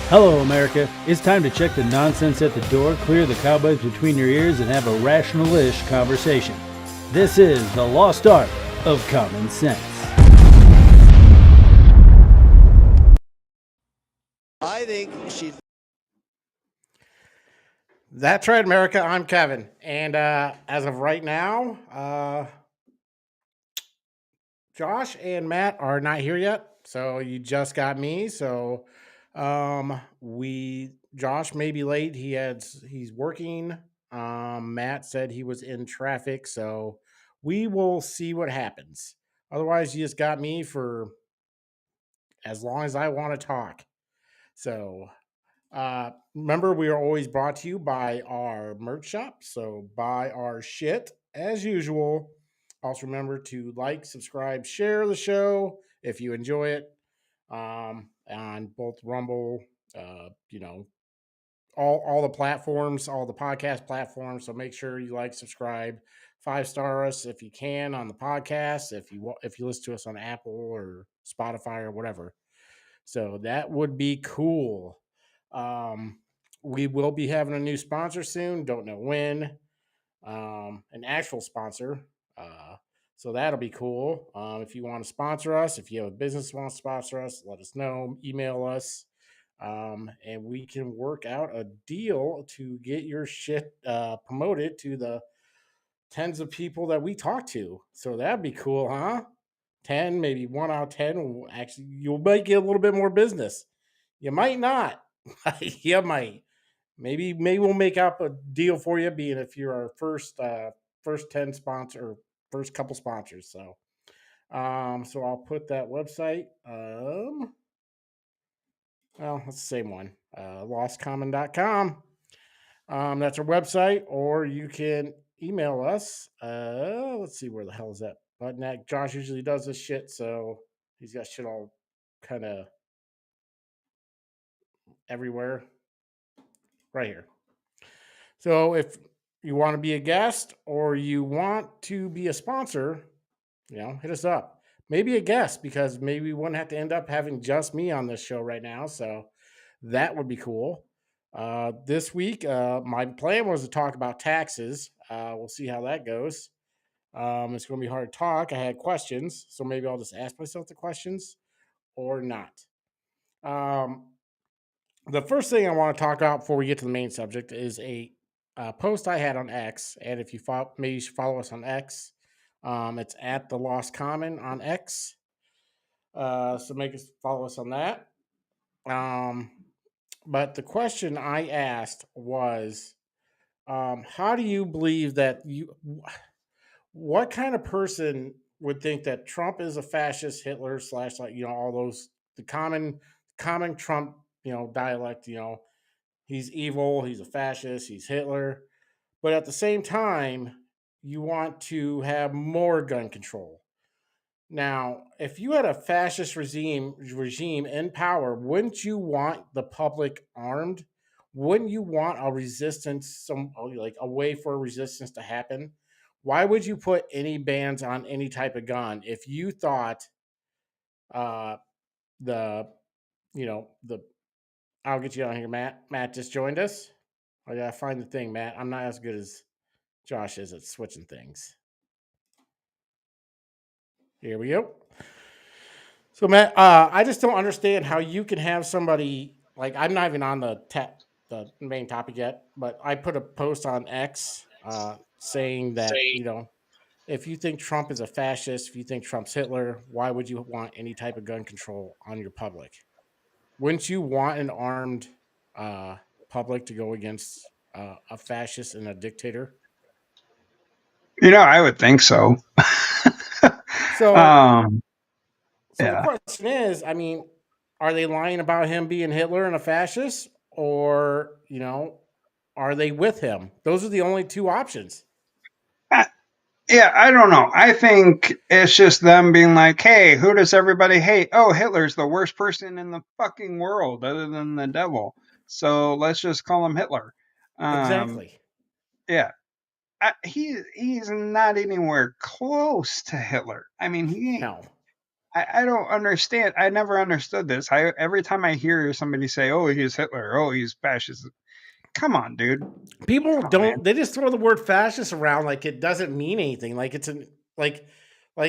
Hello, America. It's time to check the nonsense at the door, clear the cobwebs between your ears, and have a rational-ish conversation. This is the lost art of common sense. I think she's. That's right, America. I'm Kevin. And as of right now, Josh and Matt are not here yet. So you just got me. So Josh may be late. He's working. Matt said he was in traffic. So we will see what happens. Otherwise, you just got me for as long as I want to talk. So remember, we are always brought to you by our merch shop. So buy our shit as usual. Also, remember to like, subscribe, share the show if you enjoy it on both Rumble, all the platforms, all the podcast platforms. So make sure you like, subscribe, 5-star us if you can on the podcast. If you listen to us on Apple or Spotify or whatever. So that would be cool. We will be having a new sponsor soon. Don't know when. An actual sponsor. So that'll be cool. If you want to sponsor us, if you have a business that wants to sponsor us, let us know. Email us. And we can work out a deal to get your shit promoted to the tens of people that we talk to. So that'd be cool, huh? 10, maybe 1 out of 10 will actually, you might get a little bit more business. You might not. You might. Maybe we'll make up a deal for you, being if you're our first 10 sponsor, first couple sponsors. So I'll put that website. Well, it's the same one. Lostcommon.com. That's our website, or you can email us. Let's see, where the hell is that button at? Josh usually does this shit, so he's got shit all kind of everywhere. Right here. So if you want to be a guest or you want to be a sponsor, hit us up. Maybe a guest, because maybe we wouldn't have to end up having just me on this show right now. So that would be cool. This week, my plan was to talk about taxes. We'll see how that goes. It's going to be hard to talk. I had questions, so maybe I'll just ask myself the questions or not. The first thing I want to talk about before we get to the main subject is a post I had on X. And if you maybe you should follow us on X. It's at the Lost Common on X. So follow us on that. But the question I asked was, how do you believe that what kind of person would think that Trump is a fascist, Hitler / all those, the common Trump, dialect, he's evil, he's a fascist, he's Hitler. But at the same time, you want to have more gun control. Now, if you had a fascist regime in power, wouldn't you want the public armed? Wouldn't you want a resistance, a way for a resistance to happen? Why would you put any bans on any type of gun if you thought uh, the I'll get you on here, Matt. Matt just joined us. I gotta find the thing, Matt. I'm not as good as Josh is at switching things. Here we go. So, Matt, I just don't understand how you can have somebody, like, I'm not even on the main topic yet, but I put a post on X saying that, if you think Trump is a fascist, if you think Trump's Hitler, why would you want any type of gun control on your public? Wouldn't you want an armed public to go against a fascist and a dictator? I would think so. So, yeah. The question is, are they lying about him being Hitler and a fascist, or are they with him? Those are the only two options. Yeah, I don't know. I think it's just them being like, hey, who does everybody hate? Oh, Hitler's the worst person in the fucking world other than the devil. So let's just call him Hitler. Exactly. Yeah. He's not anywhere close to Hitler. I mean, he ain't. No. I don't understand. I never understood this. Every time I hear somebody say, "Oh, he's Hitler," "Oh, he's fascist," come on, dude. People Come on, man. don't. They just throw the word fascist around like it doesn't mean anything. Like like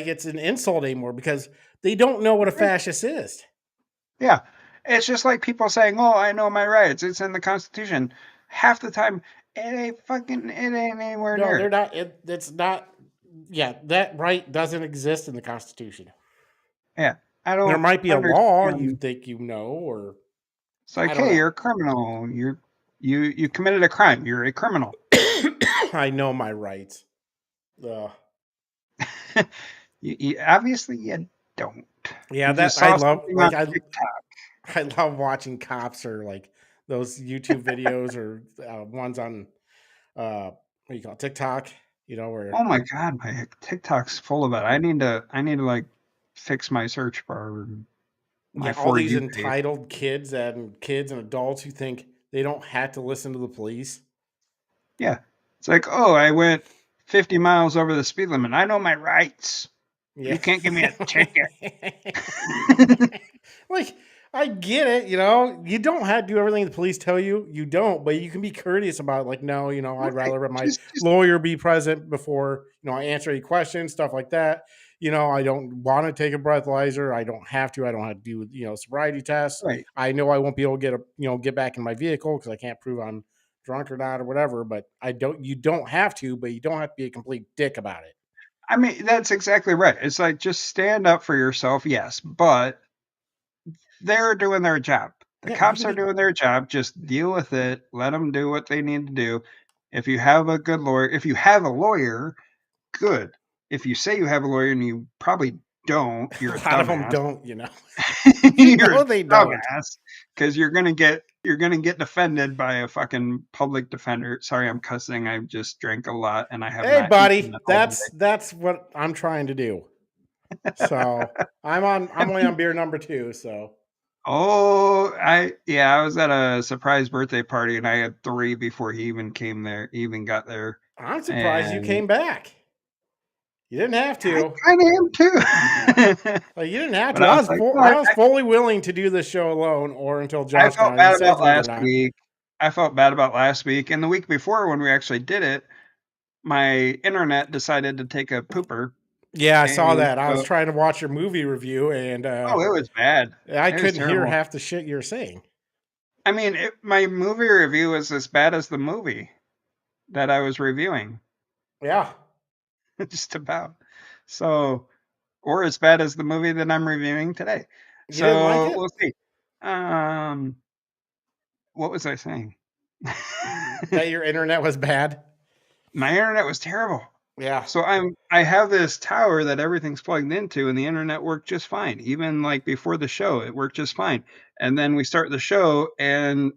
it's an insult anymore because they don't know what a Right. fascist is. Yeah, it's just like people saying, "Oh, I know my rights. It's in the Constitution." Half the time, it ain't anywhere No, near they're it. not. It's not. Yeah, that right doesn't exist in the Constitution. Yeah, I There don't might be a law you understand. think you know, or It's like, I don't hey, you're know. a criminal. You committed a crime. You're a criminal. I know my rights. Ugh. You obviously you don't. Yeah, You just that I saw love. something on Like TikTok. I love watching cops or like those YouTube videos or ones on what do you call it, TikTok. You know where Oh my god, my TikTok's full of it. I need to like fix my search bar, my yeah, all for these you page. entitled kids and adults who think they don't have to listen to the police. Yeah. It's like, oh, I went 50 miles over the speed limit. I know my rights. Yeah. You can't give me a ticket. Like, I get it, you know. You don't have to do everything the police tell you. You don't, but you can be courteous about it. Like, no, you know, I'd Right. rather have my Just lawyer be present before, you know, I answer any questions, stuff like that. You know, I don't want to take a breathalyzer. I don't have to. I don't have to do, you know, sobriety tests. right. I know I won't be able to get back in my vehicle because I can't prove I'm drunk or not or whatever. But you don't have to, but you don't have to be a complete dick about it. I mean, that's exactly right. It's like just stand up for yourself, yes, but they're doing their job. The Yeah, you cops can are be doing their job. Just deal with it. Let them do what they need to do. If you have a good lawyer, if you have a lawyer, good. If you say you have a lawyer and you probably don't, you're a a lot of them dumbass. don't, you know. You You're a know they don't. dumbass because you're gonna get defended by a fucking public defender. Sorry, I'm cussing. I just drank a lot and I have Hey, not eaten buddy, at all day. that's what I'm trying to do. So I'm only on beer number 2. So Oh, I was at a surprise birthday party and I had 3 before he even came there, even got there, I'm surprised you and came back. You didn't have I to. kind of am too. Like you didn't have But to. I was like, no, I was fully willing to do this show alone, or until I Josh felt got. He bad said about he's gonna go last down. week. I felt bad about last week and the week before when we actually did it. My internet decided to take a pooper, Yeah, I saw and that. I was so trying to watch your movie review, and oh, it was bad. I It was couldn't hear terrible. half the shit you were saying. I mean, my movie review was as bad as the movie that I was reviewing, Yeah, just about. So, or as bad as the movie that I'm reviewing today. you didn't like So it. we'll see. Um, what was I saying? That your internet was bad. My internet was terrible. Yeah, So I have this tower that everything's plugged into and the internet worked just fine. Even like before the show, it worked just fine. And then we start the show and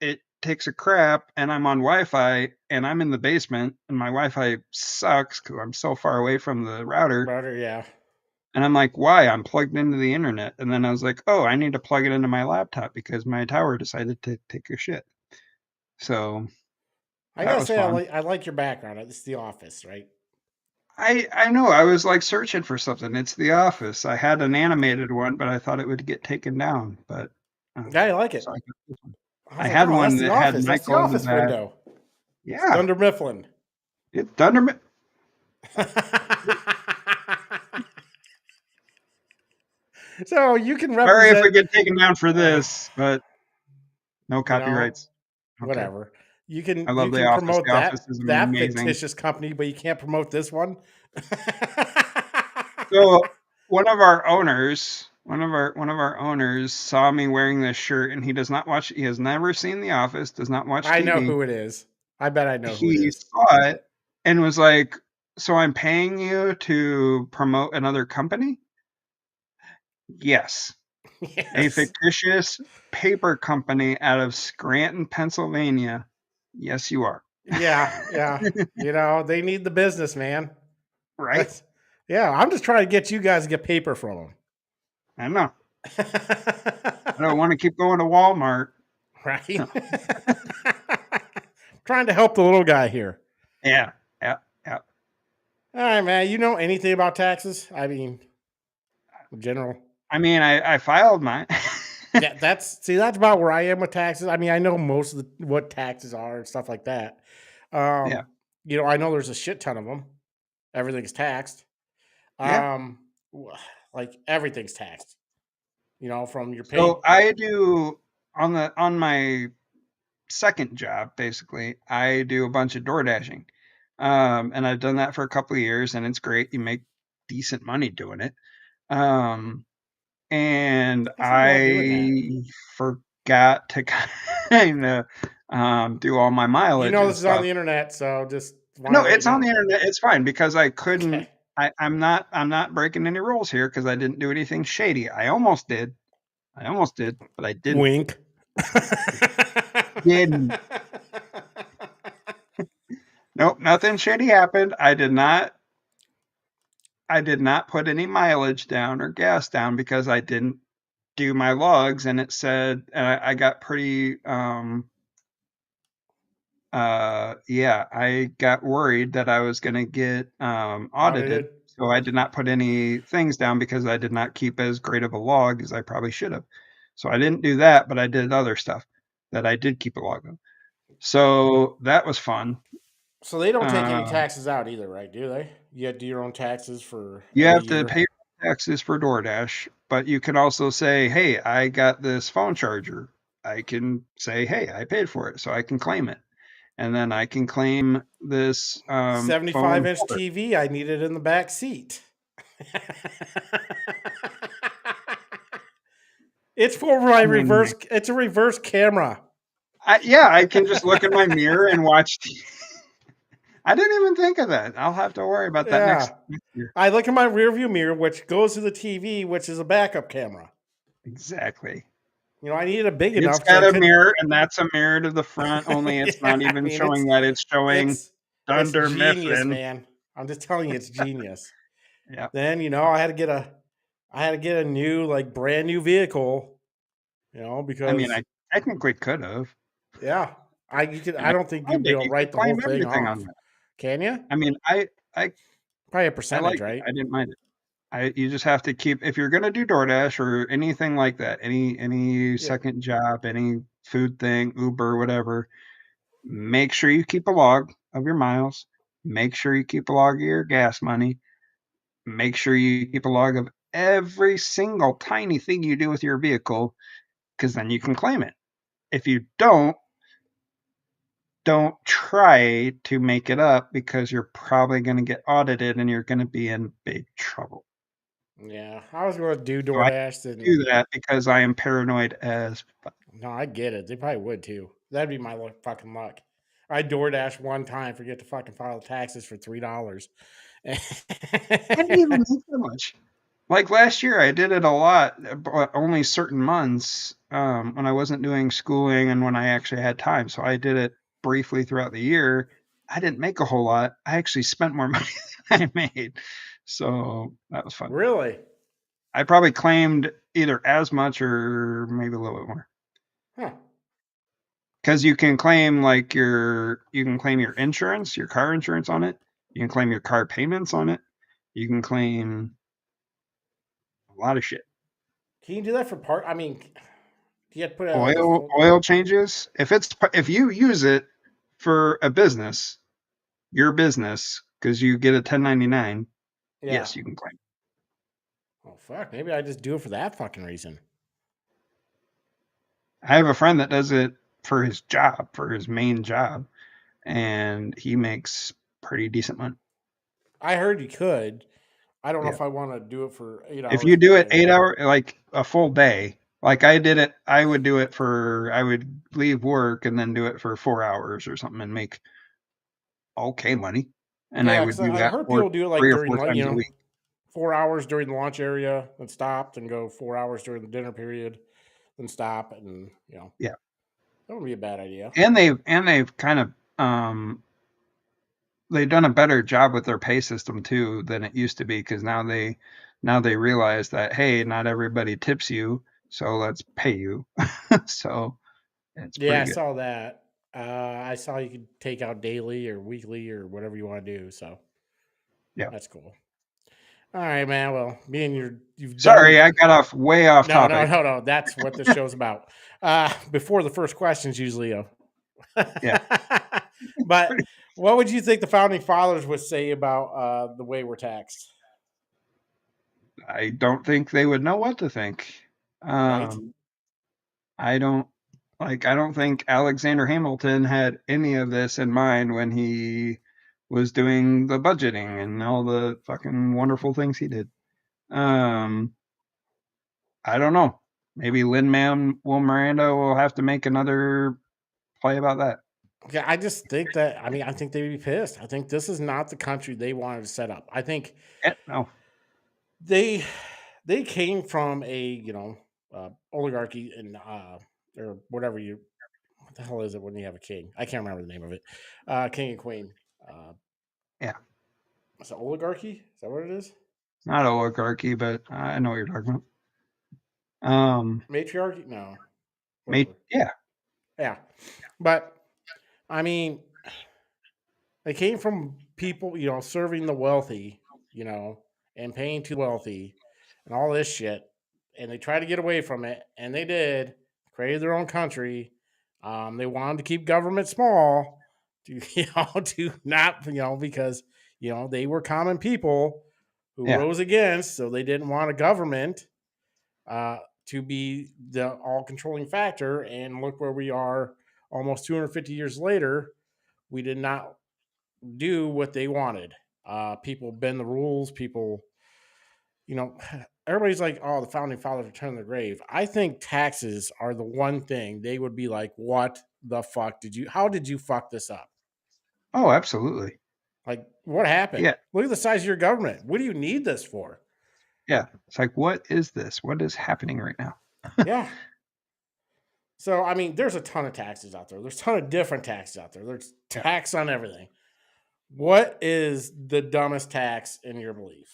it takes a crap and I'm on Wi-Fi and I'm in the basement and my Wi-Fi sucks because I'm so far away from the router. router. Yeah. And I'm like, why? I'm plugged into the internet. And then I was like, oh, I need to plug it into my laptop because my tower decided to take a shit. So I that gotta was say, fun. I like your background. It's The Office, right? I know. I was like searching for something. It's The Office. I had an animated one, but I thought it would get taken down. But Yeah, I like so it. I got this one. I was I like, had oh, that's one The that had Office. That's The Michael in the Office back. window. It's Yeah, Dunder Mifflin. it's Thunder. So you can Sorry if we represent, get taken down for this, but no you know, copyrights. Okay. whatever. I You love The can Office. promote The Office is that amazing. fictitious company, but you can't promote this one. So one of our owners saw me wearing this shirt, and he does not watch. He has never seen The Office. Does not watch I know TV. who it is. I bet I know who it He is. saw it and was like, "So I'm paying you to promote another company?" Yes. A Yes. fictitious paper company out of Scranton, Pennsylvania. Yes, you are. Yeah, yeah. You know, they need the business, man. Right? That's yeah. I'm just trying to get you guys to get paper from I know. them. I don't want to keep going to Walmart. Right? Trying to help the little guy here. Yeah, yeah, yeah. All right, man. You know anything about taxes? I mean, General. I mean, I filed mine. Yeah, that's about where I am with taxes. I mean, I know most of what taxes are and stuff like that. Yeah. I know there's a shit ton of them. Everything's taxed. Yeah. Like everything's taxed. From your So pay. I do on my second job, basically, I do a bunch of door dashing. And I've done that for a couple of years, and it's great. You make decent money doing it. Um, and There's nothing wrong doing that. I forgot to kind of do all my mileage and This is on stuff. the internet, so just want No, to let you it's on know. the internet. It's fine because I Okay. couldn't. I'm not breaking any rules here because I didn't do anything shady. I almost did, but I didn't. Wink. Didn't. Nope, nothing shady happened. I did not put any mileage down or gas down because I didn't do my logs, and it said, and I got pretty yeah, I got worried that I was going to get audited, Audited. so I did not put any things down because I did not keep as great of a log as I probably should have. So I didn't do that, but I did other stuff that I did keep a log of. So that was fun. So they don't take any Uh, taxes out either, right? Do they? You have to do your own taxes for you every have to year. pay taxes for DoorDash, but you can also say, "Hey, I got this phone charger." I can say, "Hey, I paid for it, so I can claim it." And then I can claim this 75 phone inch for it. TV. I need it in the back seat. It's for my I mean, reverse. It's a reverse camera. yeah, I can just look in my mirror and watch. I didn't even think of that. I'll have to worry about that Yeah. next year. I look in my rearview mirror, which goes to the TV, which is a backup camera. Exactly. I needed it big It's enough because I got a couldn't. mirror, and that's a mirror to the front. Only it's Yeah, not I even mean showing that. It's showing it's Dunder genius, Mifflin. man. I'm just telling you, it's genius. Yeah. Then I had to get a new, like, brand new vehicle. I mean, Because I technically could have, yeah, and I I don't think you'll claimed be it. able to You can write the whole claim thing everything on off. that. Can you? I mean, I Probably a I percentage, liked it. right? I didn't mind it. You just have to keep if you're gonna do DoorDash or anything like that, any Yeah. second job, any food thing, Uber, whatever, make sure you keep a log of your miles. Make sure you keep a log of your gas money. Make sure you keep a log of every single tiny thing you do with your vehicle, because then you can claim it. If you don't try to make it up because you're probably going to get audited and you're going to be in big trouble. Yeah. I was going to do So I DoorDash, and do that because I am paranoid as fuck. no, I get it. They probably would too. That'd be my fucking luck. I DoorDash one time, forget to fucking file taxes for $3. I didn't even make that much. Like last year, I did it a lot, but only certain months when I wasn't doing schooling and when I actually had time. So I did it briefly throughout the year. I didn't make a whole lot. I actually spent more money than I made. So that was fun. Really? I probably claimed either as much or maybe a little bit more. Huh. Because you can claim your insurance, your car insurance on it. You can claim your car payments on it. You can claim a lot of shit. Can you do that for part? I mean, you have to put out like a Oil full. oil changes. If you use it for a business, your business, because you get a 1099, Yeah. yes, you can claim. Oh fuck! Maybe I just do it for that fucking reason. I have a friend that does it for his job, for his main job, and he makes pretty decent money. I heard you could. I don't know Yeah. if I want to do it for eight If hours you a do it day. 8 hour, like a full day, like I did it, I would leave work and then do it for 4 hours or something and make okay money. And I Yeah, would because do I that heard for people do it like three or during four times a week. 4 hours during the lunch area, then stopped, and go 4 hours during the dinner period, then stop, and Yeah. that would be a bad idea. And they've kind of they've done a better job with their pay system too than it used to be because now they realize that hey, not everybody tips you, so let's pay you. So it's Yeah, pretty I good. saw that. I saw you could take out daily or weekly or whatever you want to do. So Yeah. that's cool. All right, man. Well, you've Sorry, done. I got way off No, no, topic. no, no. That's what the show's about. Before the first questions, usually. Yeah. But what would you think the founding fathers would say about the way we're taxed? I don't think they would know what to think. Right? Um, I don't I don't think Alexander Hamilton had any of this in mind when he was doing the budgeting and all the fucking wonderful things he did. Um, I don't know. Maybe Lin-Manuel Miranda will have to make another play about that. Yeah, I just think that. I mean, I think they'd be pissed. I think this is not the country they wanted to set up. I think Yeah, no. they they came from a oligarchy and or whatever you what the hell is it when you have a king? I can't remember the name of it. King and queen. Uh, Yeah. is it oligarchy? Is that what it is? Not oligarchy, but I know what you're talking about. Matriarchy? No, whatever. Yeah, Yeah, but I mean, they came from people, serving the wealthy, and paying to the wealthy, and all this shit, and they tried to get away from it, and they did. Created their own country. They wanted to keep government small, to to not because they were common people who yeah, rose against, so they didn't want a government uh, to be the all controlling factor. And look where we are, almost 250 years later. We did not do what they wanted. People bend the rules. People, you know, everybody's like, "Oh, the founding fathers returned to the grave." I think taxes are the one thing they would be like, "What the fuck did you? How did you fuck this up? Oh, absolutely. Like, what happened? Yeah, Look at the size of your government. What do you need this for?" yeah. It's like, what is this? What is happening right now? Yeah. So, I mean, there's a ton of taxes out there. There's a ton of different taxes out there. There's Yeah. tax on everything. What is the dumbest tax in your belief?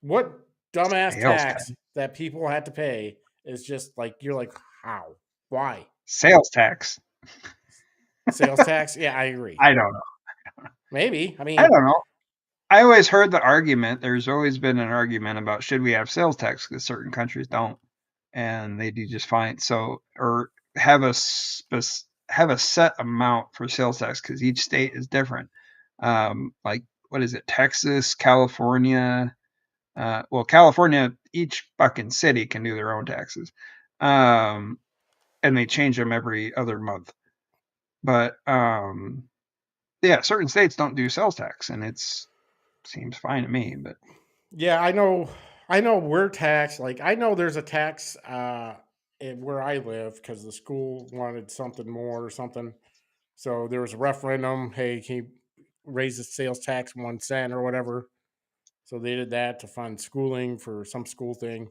What dumbass Sales tax. tax that people had to pay is just like you're like, how? Why? Sales tax. Sales tax? Yeah, I agree. I don't know. Maybe. I I mean, don't know. I always heard the argument. There's always been an argument about should we have sales tax because certain countries don't, and they do just fine. So, or have have a set amount for sales tax because each state is different. Like what is it? Texas, California. Well, California, each fucking city can do their own taxes, and they change them every other month. But yeah, certain states don't do sales tax, and it's seems fine to me. But yeah, I know we're taxed. Like I know there's a tax where I live because the school wanted something more or something. So there was a referendum, hey, can you raise the sales tax 1 cent or whatever? So they did that to fund schooling for some school thing.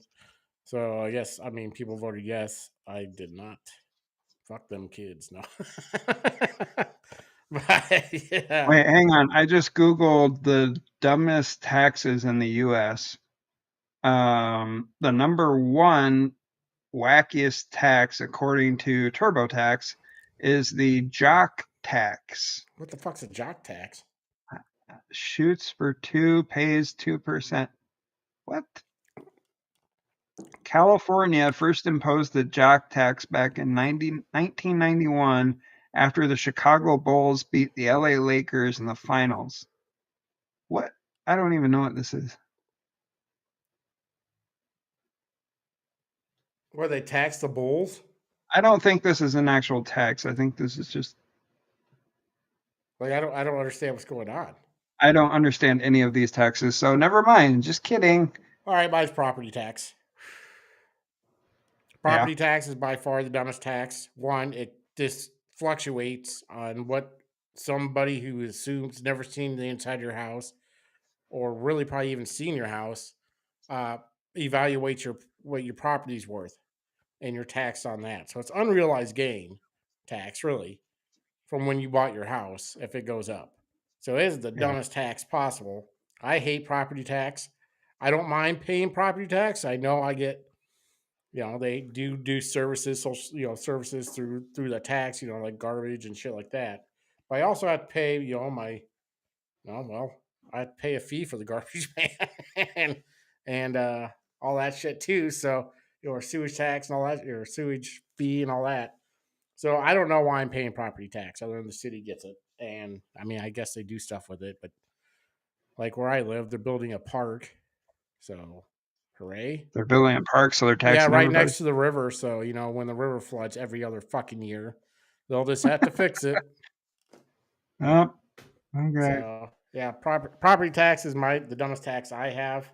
So I guess I mean people voted yes. I did not. Fuck them kids. No. But yeah. wait, hang on. I just googled the dumbest taxes in the U.S. The number one wackiest tax, according to TurboTax, is the jock tax. What the fuck's a jock tax? Shoots for two, pays 2%. What? California first imposed the jock tax back in 1991 after the Chicago Bulls beat the LA Lakers in the finals. What? I don't even know what this is. Where they tax the bulls? I don't think this is an actual tax. I think this is just. Like I don't understand what's going on. I don't understand any of these taxes, so never mind. Just kidding. All right, mine's property tax. Yeah. Property tax is by far the dumbest tax. One, it just fluctuates on what somebody who assumes never seen the inside of your house or really probably even seen your house uh, evaluates your what your property's worth and your tax on that. So it's unrealized gain tax really from when you bought your house if it goes up. So it is the Yeah. dumbest tax possible. I hate property tax. I don't mind paying property tax. I know I get they do services, social services through the tax, like garbage and shit like that. But I also have to pay, my well, I have to pay a fee for the garbage man. And and all that shit too. So your sewage tax and all that, your sewage fee and all that. So I don't know why I'm paying property tax other than the city gets it. And I mean, I guess they do stuff with it, but like where I live, they're building a park. So hooray. They're building a park, so they're Yeah, taxing right everybody. next to the river. So, when the river floods every other fucking year, they'll just have to fix it. Oh, okay. So, yeah, property tax is the dumbest tax I have.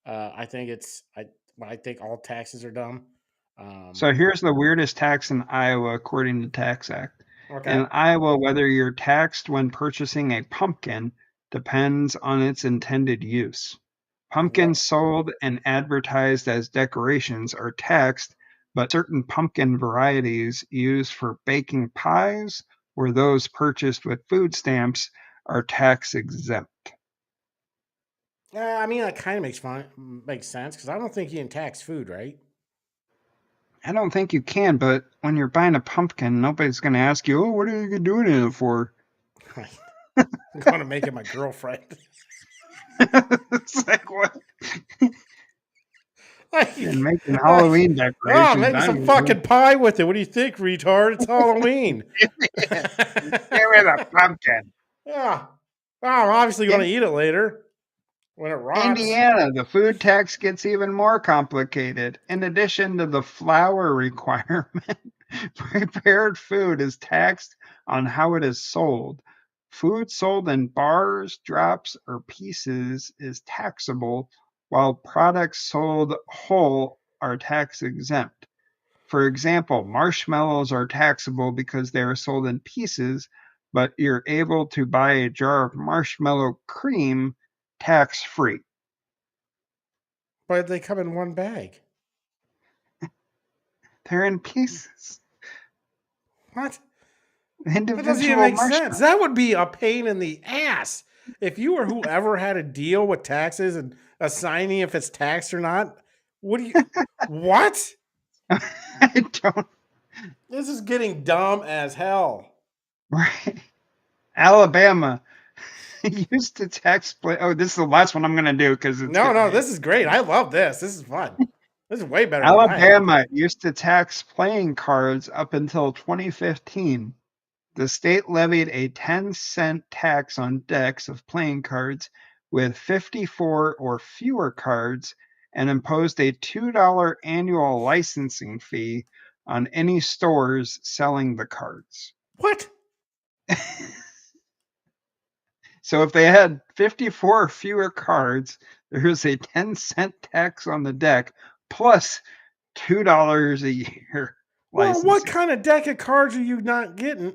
I think I think all taxes are dumb. So here's the weirdest tax in Iowa, according to Tax Act. Okay. In Iowa, whether you're taxed when purchasing a pumpkin depends on its intended use. Pumpkins sold and advertised as decorations are taxed, but certain pumpkin varieties used for baking pies or those purchased with food stamps are tax exempt. I mean, that kind of makes sense because I don't think you can tax food, right? I don't think you can, but when you're buying a pumpkin, nobody's going to ask you, oh, what are you doing it for? I'm going to make it my girlfriend. It's like, what? And making Halloween decorations. Oh, make some fucking pie with it. What do you think, retard? It's Halloween. Give me the pumpkin. Yeah. Well, I'm obviously going to eat it later when it rots. Indiana, the food tax gets even more complicated. In addition to the flour requirement, prepared food is taxed on how it is sold. Food sold in bars, drops, or pieces is taxable, while products sold whole are tax exempt. For example, marshmallows are taxable because they are sold in pieces, but you're able to buy a jar of marshmallow cream tax-free. But they come in one bag. They're in pieces. What? Individual That doesn't even make sense. That would be a pain in the ass. If you or whoever had to deal with taxes and assigning if it's taxed or not, what? I don't. This is getting dumb as hell. Right. Alabama used to tax. Oh, this is the last one I'm going to do because it's. No, this is great. I love this. This is fun. This is way better. Alabama used to tax playing cards up until 2015. The state levied a 10-cent tax on decks of playing cards with 54 or fewer cards and imposed a $2 annual licensing fee on any stores selling the cards. What? So if they had 54 or fewer cards, there was a 10-cent tax on the deck plus $2 a year. Well, what kind of deck of cards are you not getting?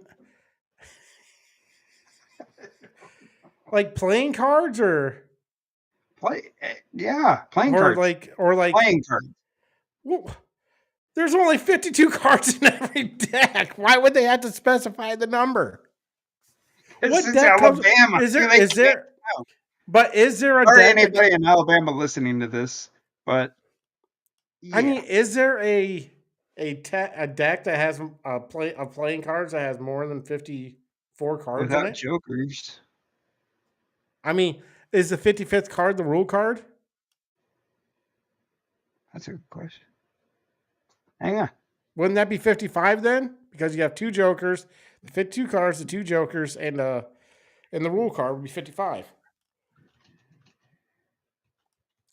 Like playing cards or playing cards. Or like playing cards. Well, there's only 52 cards in every deck. Why would they have to specify the number? What deck Alabama? Is there? But is there a or deck? Anybody in Alabama listening to this? But yeah. I mean, is there a deck that has playing cards that has more than 54 cards without in it? Jokers. I mean, is the 55th card the rule card? That's a good question. Hang on. Wouldn't that be 55 then? Because you have two Jokers, the 52 cards, the two Jokers, and the rule card would be 55.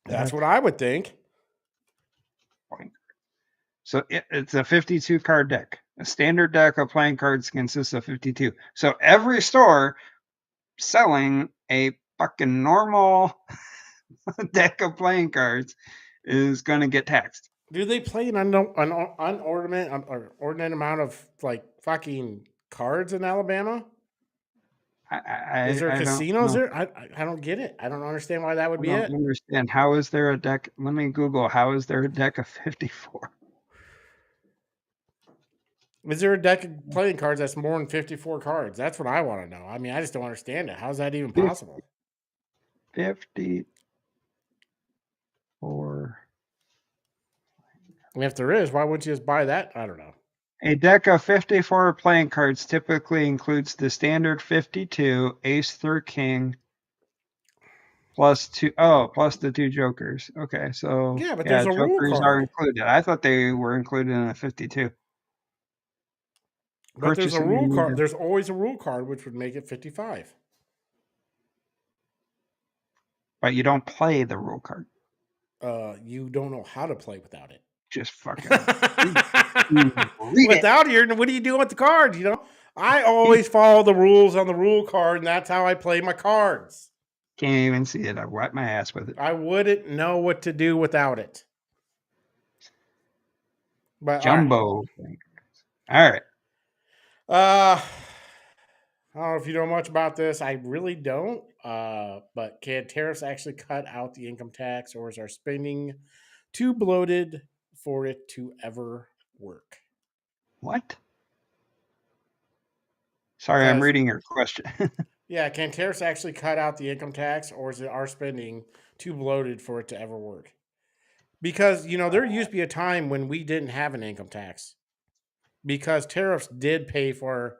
That's what I would think. So it's a 52 card deck. A standard deck of playing cards consists of 52. So every store selling a fucking normal deck of playing cards is going to get taxed. Do they play an inordinate amount of like fucking cards in Alabama? Is there casinos there? I don't get it. I don't understand why that would be it. I don't understand. How is there a deck? Let me Google. How is there a deck of 54? Is there a deck of playing cards that's more than 54 cards? That's what I want to know. I mean, I just don't understand it. How's that even possible? 54. I mean, if there is, why wouldn't you just buy that? I don't know. A deck of 54 playing cards typically includes the standard 52, ace through king, plus the 2 jokers. Okay, so Yeah, but there's a rule jokers are card. included. I thought they were included in a 52. But there's a Purchasing rule you need card. to- There's always a rule card, which would make it 55. but you don't play the rule card. You don't know how to play without it. Just fucking read Without it, what do you do with the cards? I always follow the rules on the rule card, and that's how I play my cards. Can't even see it. I wipe my ass with it. I wouldn't know what to do without it. But Jumbo. All right. I don't know if you know much about this. I really don't. But can tariffs actually cut out the income tax, or is our spending too bloated for it to ever work? What? Sorry, I'm reading your question. Yeah, can tariffs actually cut out the income tax, or is it our spending too bloated for it to ever work? Because, there used to be a time when we didn't have an income tax because tariffs did pay for,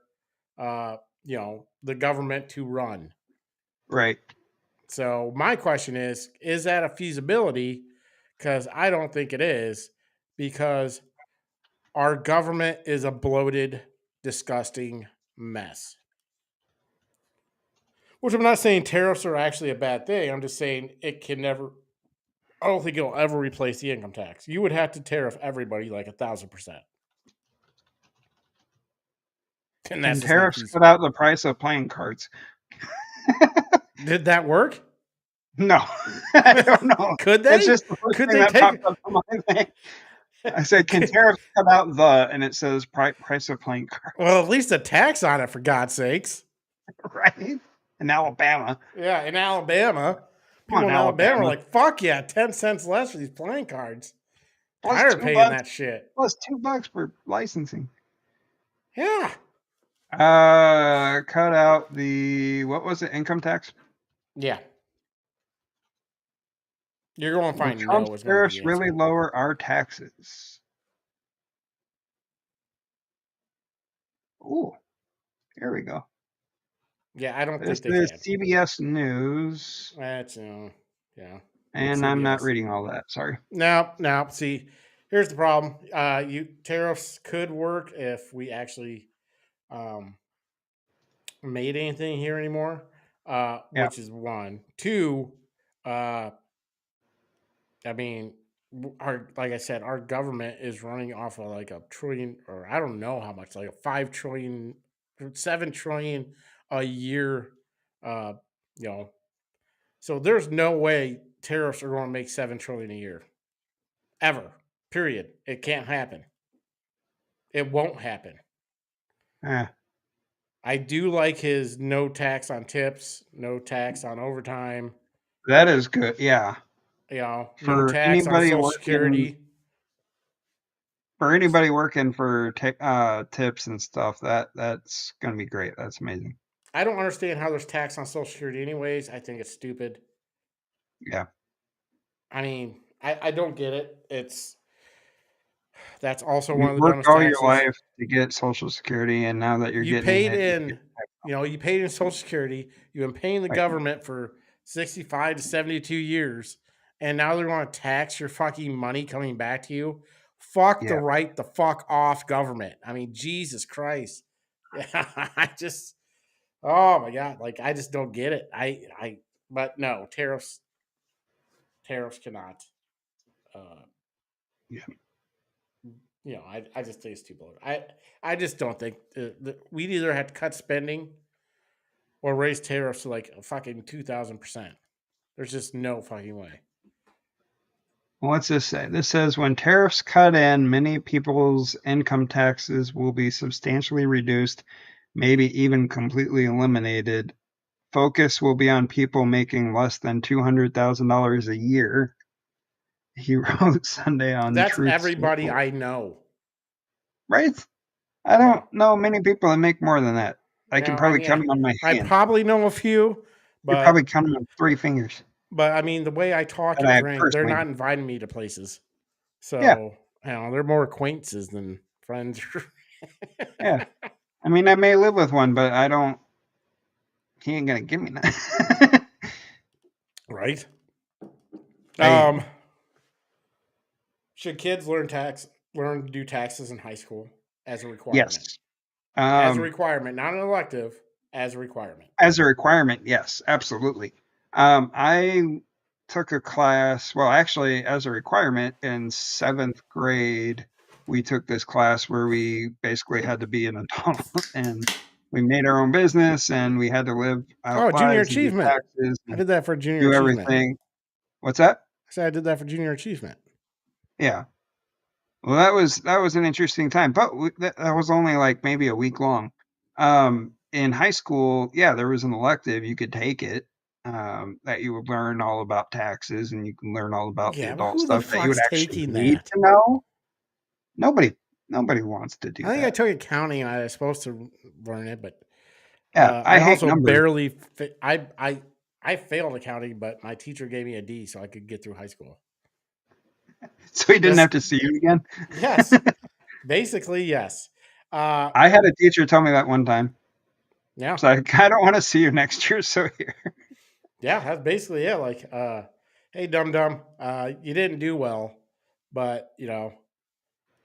the government to run. Right. So my question is that a feasibility? Because I don't think it is, because our government is a bloated, disgusting mess. Which I'm not saying tariffs are actually a bad thing. I'm just saying it can never. I don't think it'll ever replace the income tax. You would have to tariff everybody like 1,000%. And that's Can just not tariffs feasible. cut out the price of playing cards? Did that work? No, I don't know. Could they? It's just the first Could thing they that take? popped up on my thing. I said, can tariffs cut out the, and it says price of playing cards. Well, at least a tax on it, for God's sakes. Right? In Alabama. Yeah, in Alabama, Come people on, in Alabama are Alabama. like, "Fuck yeah, 10 cents less for these playing cards." Plus Tired of $2 paying that shit. Plus $2 for licensing. Yeah. Cut out the, what was it, income tax? Yeah. You're going to Will find Trump's no is going to be tariffs the answer. really lower our taxes? Ooh, here we go. Yeah, I don't This think they is can. CBS News. That's yeah. And I'm not CBS. reading all that. Sorry. No. See, here's the problem. Tariffs could work if we actually made anything here anymore. Yeah. Which is one. Two, I mean, like I said, our government is running off of like a trillion, or I don't know how much, like a 5 trillion, 7 trillion a year. Uh, so there's no way tariffs are going to make 7 trillion a year, ever. Period. It can't happen. It won't happen. I do like his no tax on tips, no tax on overtime. That is good. Yeah. No For tax on anybody Social Security. For anybody working for tips and stuff, that's going to be great. That's amazing. I don't understand how there's tax on Social Security anyways. I think it's stupid. Yeah. I mean, I don't get it. That's also You one of the worked dumbest all taxes. your life to get Social Security, and now that you're You getting paid it, you paid in Social Security. You've been paying the government for 65 to 72 years, and now they're going to tax your fucking money coming back to you. Fuck the right the fuck off government. I mean, Jesus Christ. Oh my God. Like, I just don't get it. But no, tariffs cannot. I just think it's too bloated. I just don't think we'd either have to cut spending or raise tariffs to like a fucking 2,000%. There's just no fucking way. What's this say? This says when tariffs cut in, many people's income taxes will be substantially reduced, maybe even completely eliminated. Focus will be on people making less than $200,000 a year. He wrote Sunday on That's Truth everybody Social. I know. Right? I don't know many people that make more than that. I can probably count them on my hand. I probably know a few, but you probably count them on 3 fingers. But I mean, the way I talk and drink, they're not inviting me to places. So, they're more acquaintances than friends. Yeah. I mean, I may live with one, but he ain't going to give me that. Right. I- Should kids learn to do taxes in high school as a requirement? yes. As a Um, requirement, not an elective, as a requirement. as a requirement, yes, absolutely. I took a class, well, actually, as a requirement in 7th grade, we took this class where we basically had to be an adult and we made our own business and we had to live Oh, out junior lives and do achievement. taxes I and did that for junior do achievement. everything. What's that? I said I did that for junior achievement. Yeah. Well, that was an interesting time, but that was only like maybe a week long. In high school, yeah, there was an elective you could take it, that you would learn all about taxes and you can learn all about the Yeah, but adult who the stuff that you would fuck's actually taking need that? to know. Nobody, nobody wants to do I think I that. took accounting and I was supposed to learn it, but Yeah, I I hate also numbers, barely. I failed accounting, but my teacher gave me a D so I could get through high school. so he didn't Just have to see you again. yes, basically yes. Uh, I had a teacher tell me that one time. yeah, It's like, I don't want to see you next year, so here. yeah, that's basically it. Like, hey, dum dum, you didn't do well, but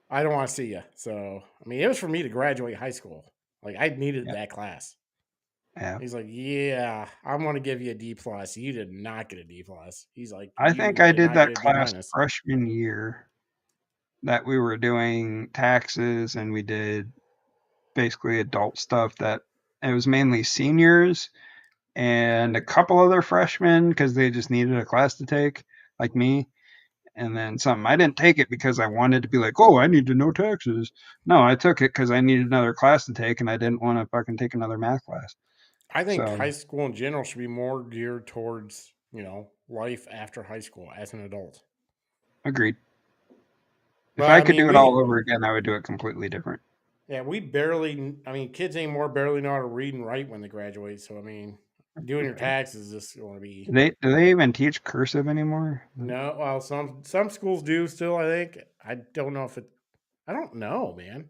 I don't want to see you. So, I mean, it was for me to graduate high school. Like, I needed Yeah, that class. yeah. He's like, yeah, I'm going to give you a D plus. You did not get a D plus. He's like, I think you I did did not get that a D class minus. freshman year that we were doing taxes and we did basically adult stuff that it was mainly seniors and a couple other freshmen because they just needed a class to take, like me. And then something. I didn't take it because I wanted to be like, oh, I need to know taxes. No, I took it because I needed another class to take and I didn't want to fucking take another math class. I think So high school in general should be more geared towards, life after high school as an adult. agreed. If But I I could mean, do it all over again, I would do it completely different. we barely, I mean, kids anymore barely know how to read and write when they graduate. So, I mean, doing your taxes is just going to be, Do they even teach cursive anymore? no, well, some schools do still, I think. I don't know if it, I don't know, man.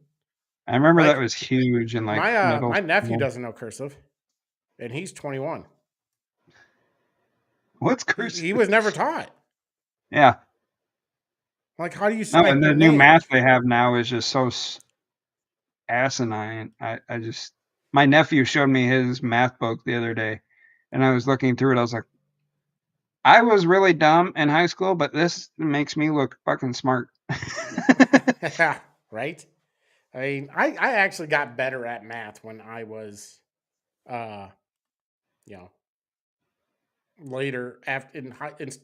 I remember that Like, was huge in like my middle nephew school. doesn't know cursive and he's 21. What's He cursive? was never taught. Yeah. Like, how do you No, type and your the new name? math they have now is just so asinine. I just, my nephew showed me his math book the other day, and I was looking through it. I was like, I was really dumb in high school, but this makes me look fucking smart. Right? I mean, I actually got better at math when I was, uh, you know, later after in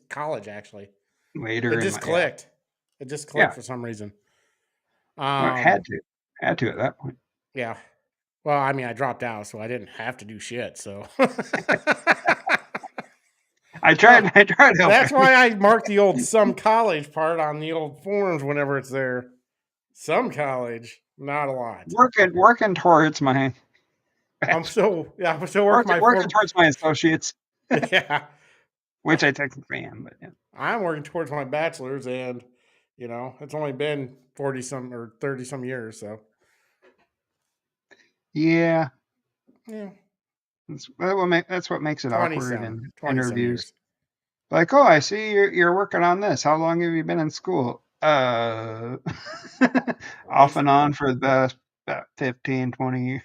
college. Actually, it Later in just my, yeah, clicked. It just yeah, clicked for some reason. well, Um, had to at that point. yeah. Well, I mean, I dropped out, so I didn't have to do shit. So I uh, tried, I tried that's helping. why I marked the old some college part on the old forms whenever it's there. Some college, not a lot. Working towards my I'm still working my working form. towards my associates, Yeah. which I technically am, but yeah. I'm working towards my bachelor's, and it's only been 40 some or 30 some years. So Yeah, yeah, that's what makes it 20 awkward some, in 20 some interviews. years. Like, oh, I see you're working on this. How long have you been in school? Off Right. and on for the about 15, 20 years.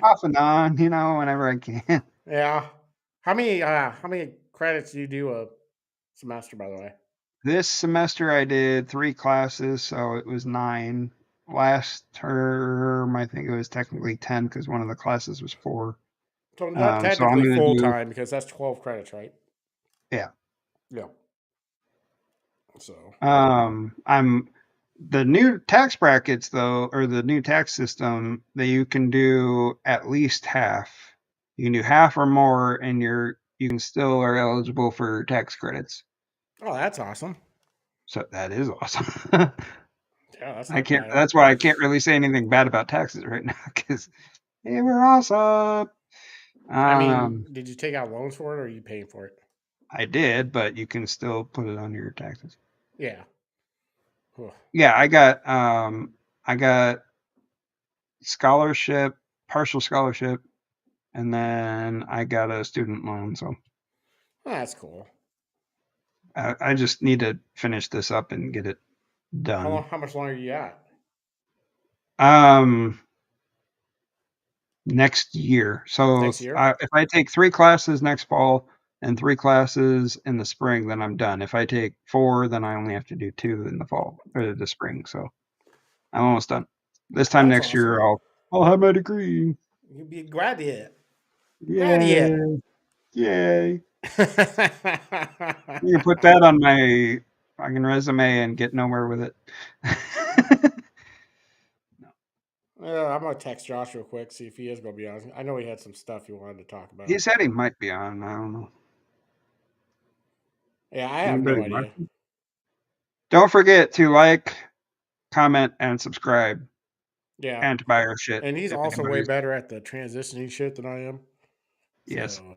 Off and on, whenever I can. Yeah. How many credits do you do a semester, by the way? This semester I did 3 classes, so it was 9. Last term, I think it was technically 10 because one of the classes was 4. So not So I'm technically gonna full do, time because that's 12 credits, right? yeah. Yeah. So I'm the new tax brackets though, or the new tax system that you can do at least half. You can do half or more, and you can still are eligible for tax credits. oh, that's awesome. So that is awesome. Yeah, that's I not can't. bad. That's why I can't really say anything bad about taxes right now because they were awesome. I mean, did you take out loans for it or are you paying for it? I did, but you can still put it on your taxes. Yeah. Ugh. Yeah, I got scholarship, partial scholarship, and then I got a student loan. So That's cool. I just need to finish this up and get it done. How much longer you got? Um, next year. So Next year? if I take 3 classes next fall and 3 classes in the spring, then I'm done. If I take 4, then I only have to do 2 in the fall or the spring. So I'm almost done. This time That's next awesome. year, I'll have my degree. You'll be a graduate. Graduate. Yay! Yay! You can put that on my fucking resume and get nowhere with it. Yeah, I'm gonna text Josh real quick, see if he is gonna be on. I know he had some stuff he wanted to talk He about. said he might be on. I don't know. Yeah, I have no Anybody idea. watching? Don't forget to like, comment, and subscribe, Yeah, and to buy our shit and he's if also way anybody's. better at the transitioning shit than I am. Yes, So,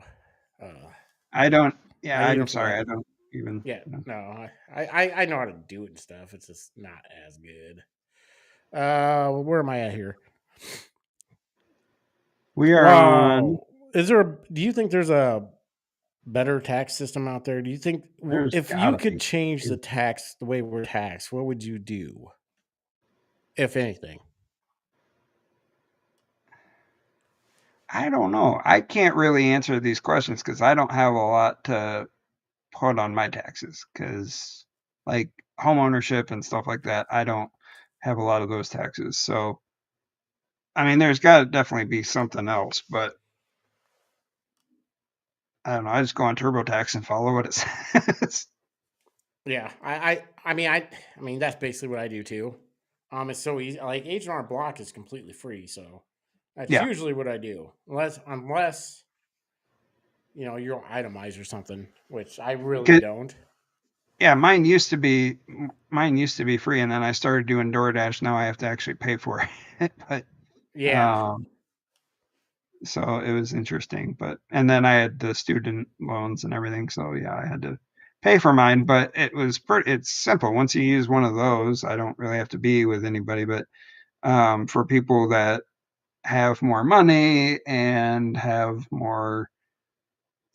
uh, I don't. Yeah, I need I'm him to sorry. like. I don't even. Yeah, You know. no, I know how to do it and stuff. It's just not as good. Where am I at here? We are on. Wow, is there? Do you think there's a better tax system out there? Do you think There's if you gotta could be. change the tax, the way we're taxed, what would you do, if anything? I don't know. I can't really answer these questions because I don't have a lot to put on my taxes. Because like home ownership and stuff like that, I don't have a lot of those taxes. So I mean, there's got to definitely be something else, but I don't know. I just go on TurboTax and follow what it says. Yeah, I mean that's basically what I do too. It's so easy. Like H&R Block is completely free, so that's Yeah. usually what I do, unless you don't itemize or something, which I really 'Cause- don't. Yeah, mine used to be free, and then I started doing DoorDash. Now I have to actually pay for it. But Yeah, um, so it was interesting. But and then I had the student loans and everything. So yeah, I had to pay for mine. But it's simple. Once you use one of those, I don't really have to be with anybody. But for people that have more money and have more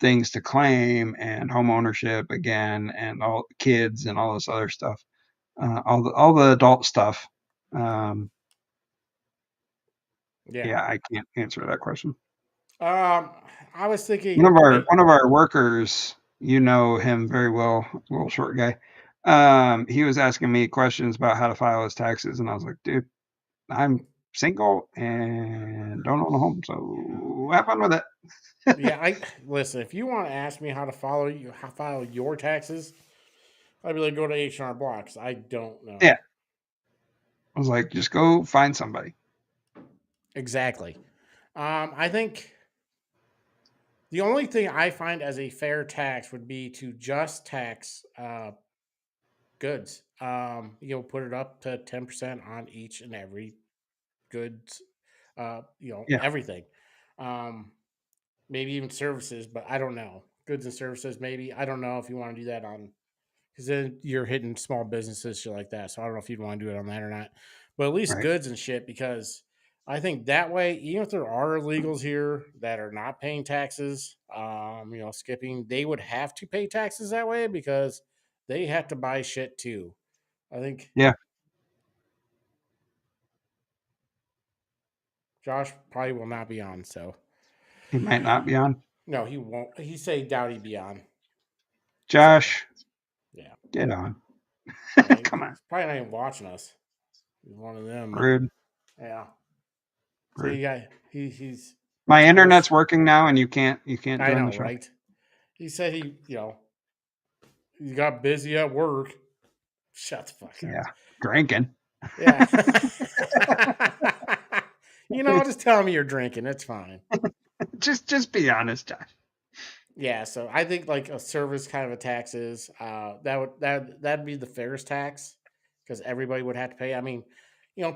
things to claim and home ownership again and all kids and all this other stuff, all the adult stuff. Um, yeah. yeah, I can't answer that question. Um, I was One thinking, of our one of our workers, you know him very well, little short guy. He was asking me questions about how to file his taxes, and I was like, dude, I'm single and don't own a home, so have fun with it. yeah. I listen. If you want to ask me how file your taxes, I'd be like, go to H&R Blocks. I don't know Yeah, I was like, just go find somebody. exactly. I think the only thing I find as a fair tax would be to just tax goods. You'll put it up to 10% on each and every goods. Yeah, Everything. Um, Maybe even services, but I don't know. Goods and services, maybe. I don't know if you want to do that on because then you're hitting small businesses, shit like that. So I don't know if you'd want to do it on that or not. But at least right. goods and shit, because I think that way, even if there are illegals here that are not paying taxes, skipping, they would have to pay taxes that way because they have to buy shit too. I think Yeah, Josh probably will not be on, so he might not be on. no, he won't. He say doubt he'd be on. So Josh, yeah, get on. yeah, Come on, he's probably not even watching us. He's one of them. rude, Yeah. So rude. you got he's My Josh. internet's working now, and you can't I join the know, show. right? He said he got busy at work. Shut the fuck up. Yeah, drinking. Yeah. Just tell me you're drinking. It's fine. just be honest, Josh. Yeah, so I think like a service kind of a tax is that'd be the fairest tax because everybody would have to pay. I mean,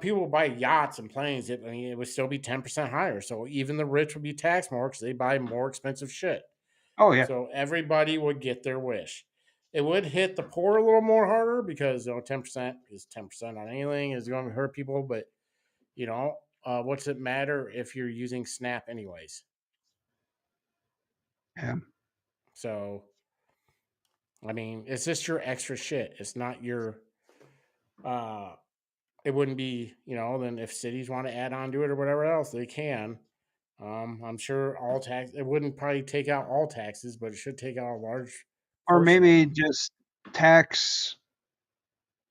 people would buy yachts and planes. It would still be 10% higher. So even the rich would be taxed more because they buy more expensive shit. Oh yeah, So everybody would get their wish. It would hit the poor a little more harder because 10% is 10% on anything is going to hurt people. But what's it matter if you're using Snap anyways? Yeah. So, I mean, it's just your extra shit. It's not your. It wouldn't be, then if cities want to add on to it or whatever else, they can. I'm sure all tax. It wouldn't probably take out all taxes, but it should take out a large Or portion of maybe them. just tax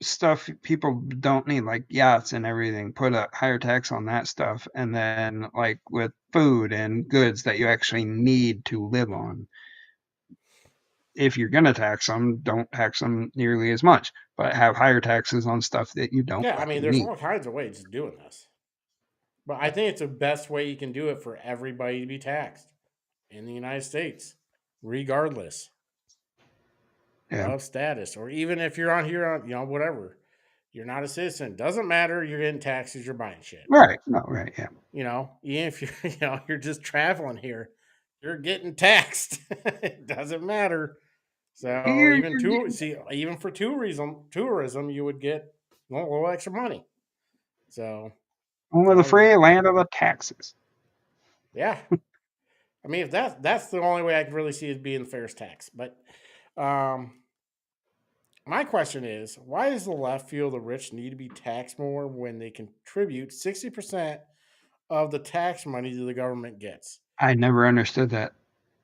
stuff people don't need, like yachts and everything. Put a higher tax on that stuff, and then like with food and goods that you actually need to live on. If you're gonna tax them, don't tax them nearly as much, but have higher taxes on stuff that you don't Yeah, I mean, fucking there's need. all kinds of ways of doing this, but I think it's the best way you can do it for everybody to be taxed in the United States, regardless Yeah. of status, or even if you're on here on whatever, you're not a citizen. Doesn't matter. You're getting taxes. You're buying shit. Right. No. Right. Yeah. Even if you're you're just traveling here, you're getting taxed. It doesn't matter. So even You're getting even for tourism, you would get a little extra money. So one of the I mean, free land of the taxes. yeah. I mean, if that's the only way I can really see it being the fairest tax. But um, my question is, why does the left feel the rich need to be taxed more when they contribute 60% of the tax money that the government gets? I never understood that.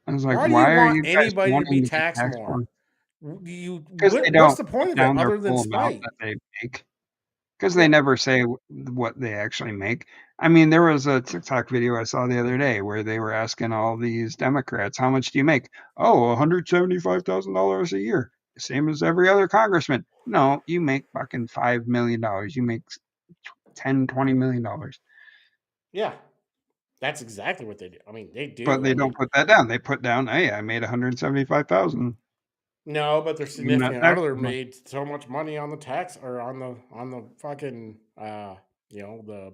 I was like, Why do you why are want you guys anybody to be wanting to be taxed taxed more? more? Because they What's don't the put point of it down their other than full amount spite? that they make. Because they Yeah, never say what they actually make. I mean, there was a TikTok video I saw the other day where they were asking all these Democrats, how much do you make? Oh, $175,000 a year. Same as every other congressman. No, you make fucking $5 million. You make 10, $20 million. yeah, that's exactly what they do. I mean, they But do. I they don't mean, put that down. They put down, hey, I made 175,000. no, but their Even that significant tax other as much. made so much money on the tax or on the fucking the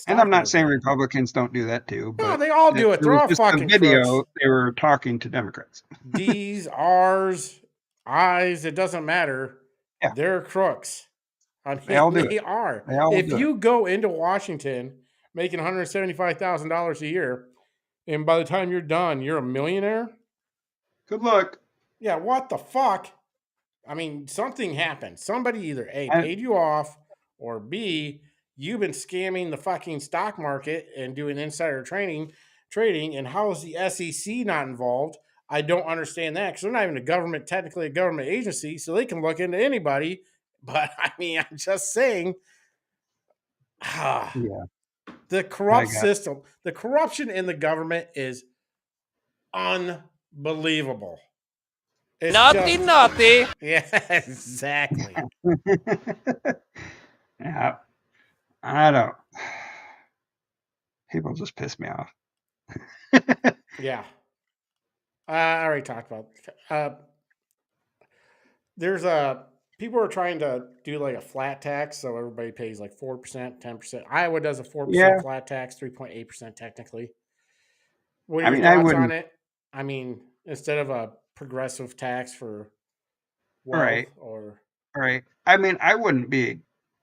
And I'm stock not saying market. Republicans don't do that too, No, but they all it do it. They're was all just a fucking crooks. video. They were talking to Democrats. D's, R's, I's, it doesn't matter. Yeah, They're crooks. I they all mean, do it. they are. They all If do it. you go into Washington making $175,000 a year, and by the time you're done, you're a millionaire. Good luck. Yeah, what the fuck? I mean, something happened. Somebody either A I, paid you off, or B, you've been scamming the fucking stock market and doing insider trading. And how is the SEC not involved? I don't understand that because they're not even technically a government agency, so they can look into anybody. But I mean, I'm just saying, yeah, the I corrupt got. system, the corruption in the government is unbelievable. It's Naughty, just, naughty. yeah, exactly. Yeah, I don't. People just piss me off. Yeah. I already talked about. There's a People are trying to do like a flat tax, so everybody pays like 4%, 10%. Iowa does a 4% Yeah, flat tax, 3.8% technically. What are I your mean, I thoughts on wouldn't. it? I mean, instead of a progressive tax for All right, wealth, or all right. I mean, I wouldn't be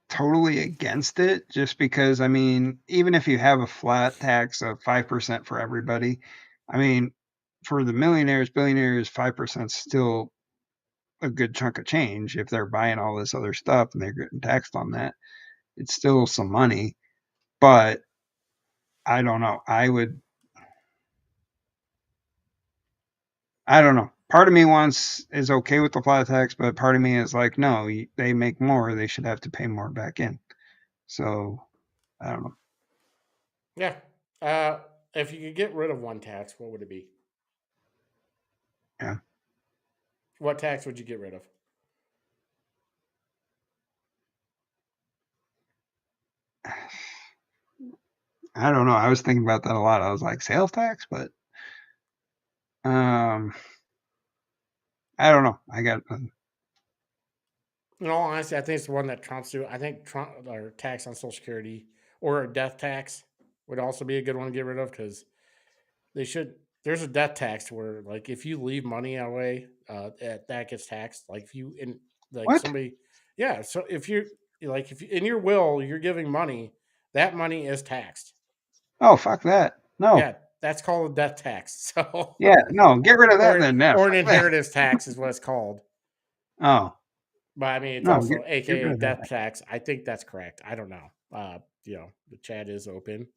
totally against it, just because. I mean, even if you have a flat tax of 5% for everybody, I mean, for the millionaires, billionaires, 5% still a good chunk of change. If they're buying all this other stuff and they're getting taxed on that, it's still some money. But I don't know. I don't know. Part of me is okay with the flat tax, but part of me is like, no, they make more. They should have to pay more back in. So I don't know. yeah. Uh, if you could get rid of one tax, what would it be? Yeah. What tax would you get rid of? I don't know. I was thinking about that a lot. I was like, sales tax, but um, I don't know. I got In all honesty, I think it's the one that Trump's doing. I think Trump or tax on Social Security or a death tax would also be a good one to get rid of because they should. There's a death tax where, like, if you leave money away, that gets taxed. Like, if you in like what? somebody, yeah. So if you like, if you, in your will you're giving money, that money is taxed. Oh, fuck that. No. Yeah, that's called a death tax. So Yeah, no, get rid of that then. Yeah, or an fuck that. inheritance tax is what it's called. Oh, But I mean, it's no, also get rid AKA of death that. tax. I think that's correct. I don't know. The chat is open.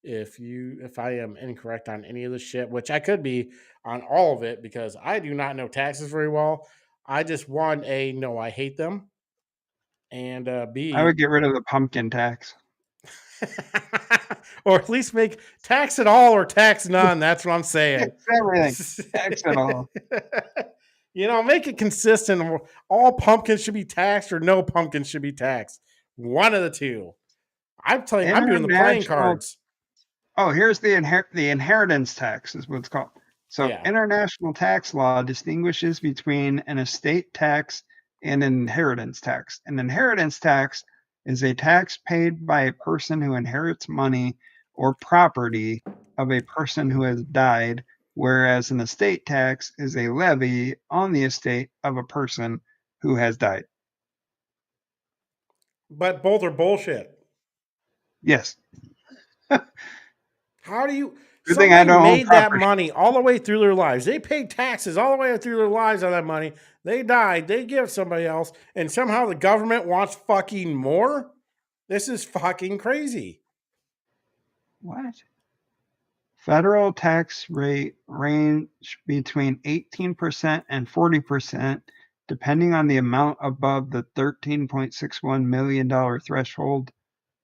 If I am incorrect on any of the shit, which I could be on all of it because I do not know taxes very well. I just want A, no, I hate them, and I B, would get rid of the pumpkin tax. or at least make tax it all or tax none. That's what I'm saying. Fix everything. Tax it all. Make it consistent. All pumpkins should be taxed or no pumpkins should be taxed. One of the two. I'm telling you, I'm doing the playing International. cards. Oh, here's the inheritance tax is what it's called. So Yeah. international tax law distinguishes between an estate tax and an inheritance tax. An inheritance tax is a tax paid by a person who inherits money or property of a person who has died, whereas an estate tax is a levy on the estate of a person who has died. But both are bullshit. Yes. How do you Good thing I somebody don't own made that property. money all the way through their lives? They paid taxes all the way through their lives on that money. They died, they give it somebody else, and somehow the government wants fucking more? This is fucking crazy. What? Federal tax rate range between 18% and 40%, depending on the amount above the $13.61 million threshold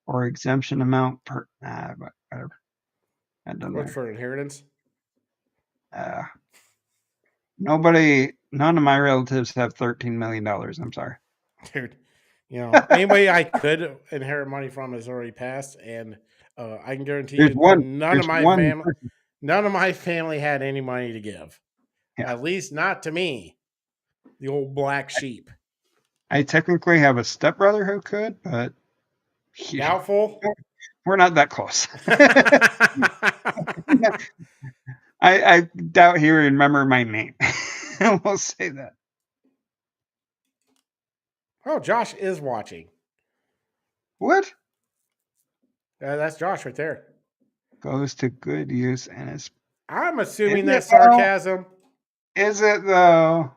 or exemption amount per. But whatever. That doesn't What matter. for inheritance? None of my relatives have $13 million. I'm sorry. Dude, anybody I could inherit money from has already passed, and I can guarantee There's you one. none of There's my one family person. had any money to give. Yeah. At least not to me, the old black sheep. I technically have a stepbrother who could, but Doubtful. we're not that close. I doubt he would remember my name. We'll say that. Oh, Josh is watching. What? That's Josh right there. Goes to good use and is I'm is assuming it that's though? sarcasm. Is it though?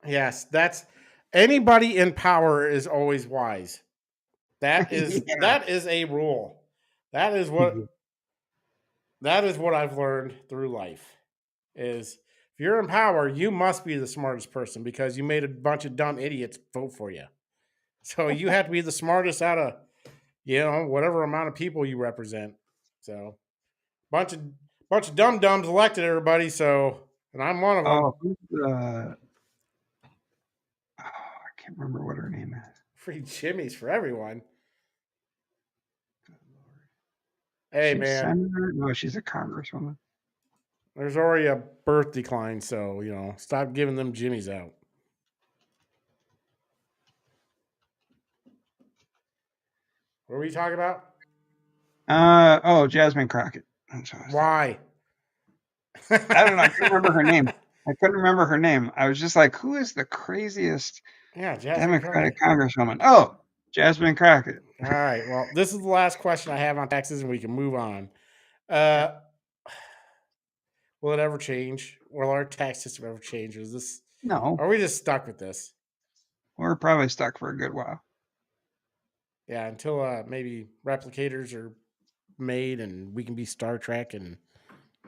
Yes, that's anybody in power is always wise. That is Yeah. that is a rule. That is what I've learned through life. Is if you're in power, you must be the smartest person because you made a bunch of dumb idiots vote for you. So you have to be the smartest out of whatever amount of people you represent. So bunch of dumb dumbs elected everybody. So and I'm one of them. Oh, who's the? Oh, I can't remember what her name is. Free chimneys for everyone. Is Hey she a man, senator? No, she's a congresswoman. there's already a birth decline, so stop giving them jimmies out. What were you talking about? Jasmine Crockett. That's what I was talking Why? about. I don't know. I couldn't remember her name. I couldn't remember her name. I was just like, who is the craziest Yeah, Jasmine Democratic Crockett. congresswoman? Oh, Jasmine Crockett. All right. Well, this is the last question I have on taxes, and we can move on. Uh, will it ever change? Will our tax system ever change? Or is this? No, Are we just stuck with this? we're probably stuck for a good while. Yeah, until maybe replicators are made and we can be Star Trek and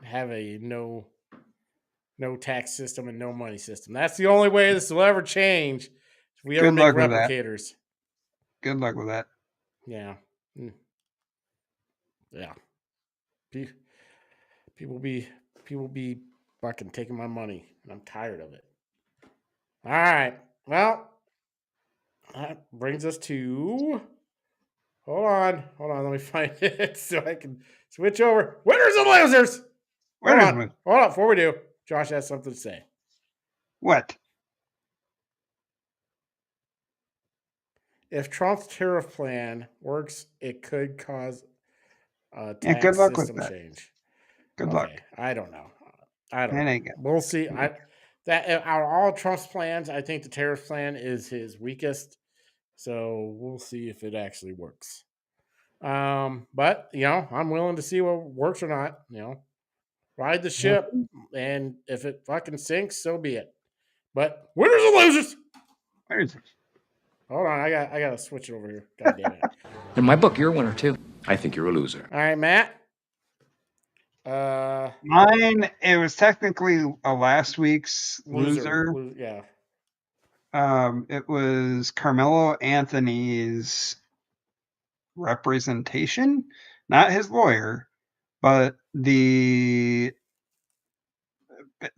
have a no tax system and no money system. That's the only way this will ever change. If we ever Good make luck with that. replicators. Good luck with that. Yeah. Yeah. People be fucking taking my money, and I'm tired of it. All right. Well, that brings us to. Hold on. Let me find it so I can switch over. Winners and losers. Wait a minute. Hold on. Before we do, Josh has something to say. What? If Trump's tariff plan works, it could cause a Yeah, tax good luck with system that. change. Good Okay, luck. I don't know. I don't It know. ain't good. We'll see. That out of all Trump's plans, I think the tariff plan is his weakest. So we'll see if it actually works. But I'm willing to see what works or not. Ride the ship, and if it fucking sinks, so be it. But winners and losers. Where is it? Hold on, I gotta switch it over here. God damn it! In my book, you're a winner too. I think you're a loser. All right, Matt. Mine, it was technically a last week's loser. Yeah. It was Carmelo Anthony's representation, not his lawyer, but the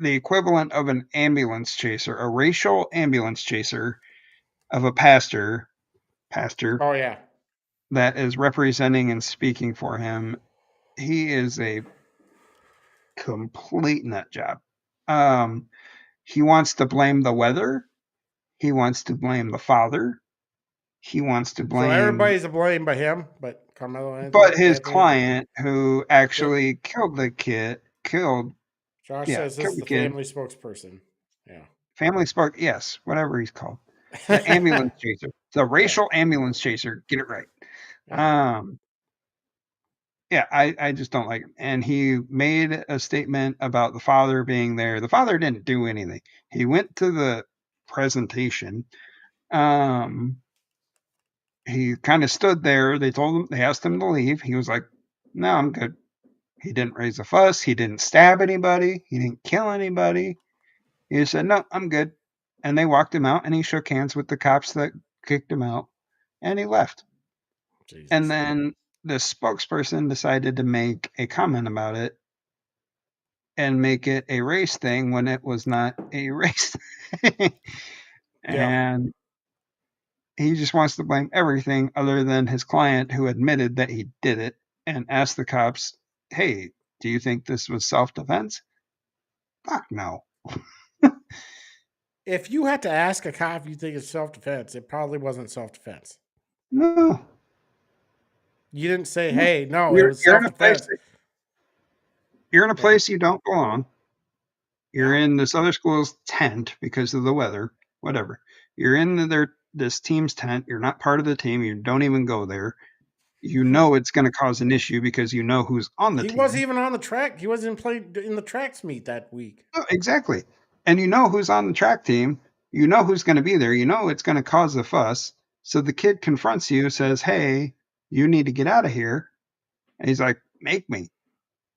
equivalent of an ambulance chaser, a racial ambulance chaser of a pastor Oh yeah. that is representing and speaking for him. He is a complete nut job. He wants to blame the weather. He wants to blame the father. He wants to So blame everybody's to blame by him, but Carmelo Anthony. but his client who actually killed the kid, Josh says this is the kid. family spokesperson. Yeah. Family spark, yes, whatever he's called. The ambulance chaser. The racial ambulance chaser. Get it right. Yeah. Yeah, I just don't like him. And he made a statement about the father being there. The father didn't do anything. He went to the presentation. He kind of stood there. They asked him to leave. He was like, no, I'm good. He didn't raise a fuss. He didn't stab anybody. He didn't kill anybody. He just said, no, I'm good. And they walked him out, and he shook hands with the cops that kicked him out, and he left. Jesus. And then the spokesperson decided to make a comment about it and make it a race thing when it was not a race thing. And he just wants to blame everything other than his client who admitted that he did it and asked the cops, hey, do you think this was self-defense? Fuck no. If you had to ask a cop if you think it's self-defense, it probably wasn't self-defense. No. You didn't say, hey, no, You're it was self-defense. You're in a place you don't belong. You're in this other school's tent because of the weather, whatever. You're in this team's tent. You're not part of the team. You don't even go there. You know it's going to cause an issue because you know who's on the team. He wasn't even on the track. He wasn't playing in the tracks meet that week. Oh, exactly. And you know who's on the track team. You know who's going to be there. You know it's going to cause a fuss. So the kid confronts you, says, hey, you need to get out of here. And he's like, make me.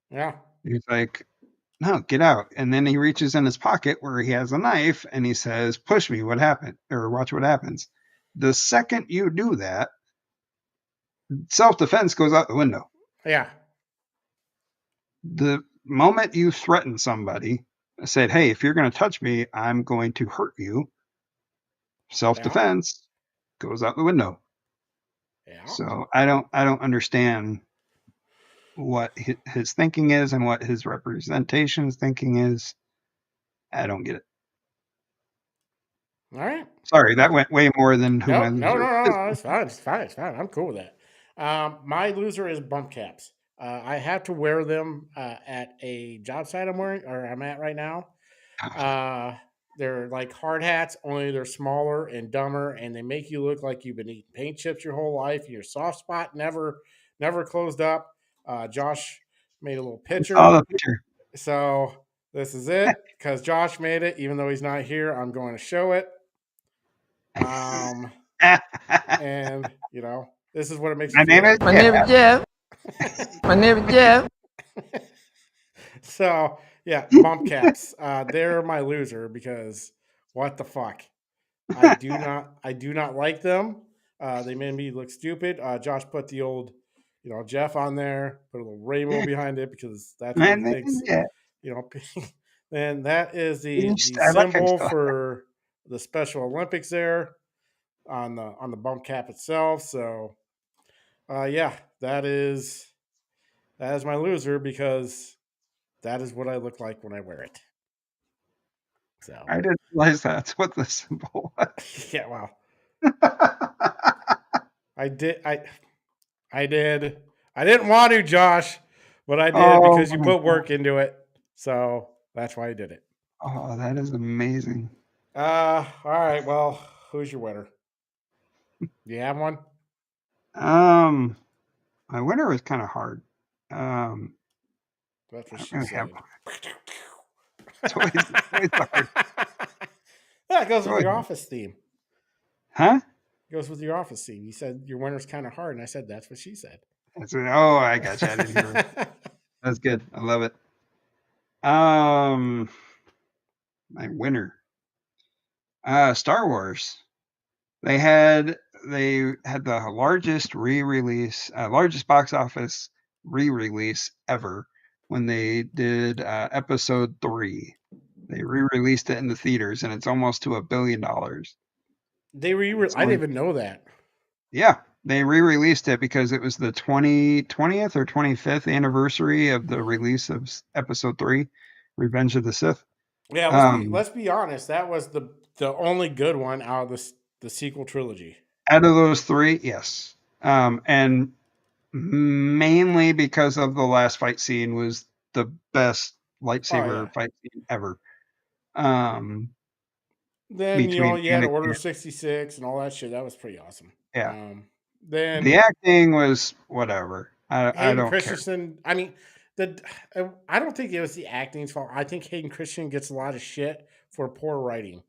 Yeah. He's like, no, get out. And then he reaches in his pocket where he has a knife and he says, push me, what happened? Or watch what happens. The second you do that, self-defense goes out the window. Yeah. The moment you threaten somebody, said, hey, if you're going to touch me, I'm going to hurt you. Self-defense goes out the window. Yeah. So I don't understand what his thinking is and what his representation's thinking is. I don't get it. All right. Sorry, that went way more than who my loser is. No. It's fine. I'm cool with that. My loser is bump caps. I have to wear them at a job site I'm at right now. They're like hard hats, only they're smaller and dumber, and they make you look like you've been eating paint chips your whole life. Your soft spot never closed up. Josh made a little picture. Oh, the picture. So this is it because Josh made it. Even though he's not here, I'm going to show it. And you know, this is what it makes My you feel name is like. My name is Jeff. My name is Jeff. So yeah, bump caps. They're my loser because what the fuck? I do not like them. They made me look stupid. Josh put the old, Jeff on there, put a little rainbow behind it because that's what he thinks. And that is the symbol for the Special Olympics there on the bump cap itself. So that is my loser because that is what I look like when I wear it. So I didn't realize that's what the symbol was. yeah, well, I did. I didn't want to, Josh, but I did because you put work into it. So that's why I did it. Oh, that is amazing. All right. Well, who's your winner? Do you have one? My winner was kind of hard. That's what I don't she really have said. it's always hard. Yeah, it goes It's with always, your Office theme. huh? It goes with your Office theme. You said your winter's kind of hard, and I said that's what she said. Oh, I got you. I didn't hear it. That's good. I love it. My winner. Star Wars. They had the largest box office re-release ever when they did Episode 3. They re-released it in the theaters, and it's almost to $1 billion. It's I didn't only even know that. Yeah, they re-released it because it was the 20th or 25th anniversary of the release of Episode 3, Revenge of the Sith. Yeah, Um, let's be honest. That was the only good one out of the sequel trilogy. Out of those three, yes. And mainly because of the last fight scene was the best Oh lightsaber yeah. fight scene ever. Um, Then between you had Order Anakin, 66 and all that shit. That was pretty awesome. yeah. The Then acting was whatever. I Hayden don't care. Christensen. I mean, the I don't think it was the acting's fault. I think Hayden Christensen gets a lot of shit for poor writing.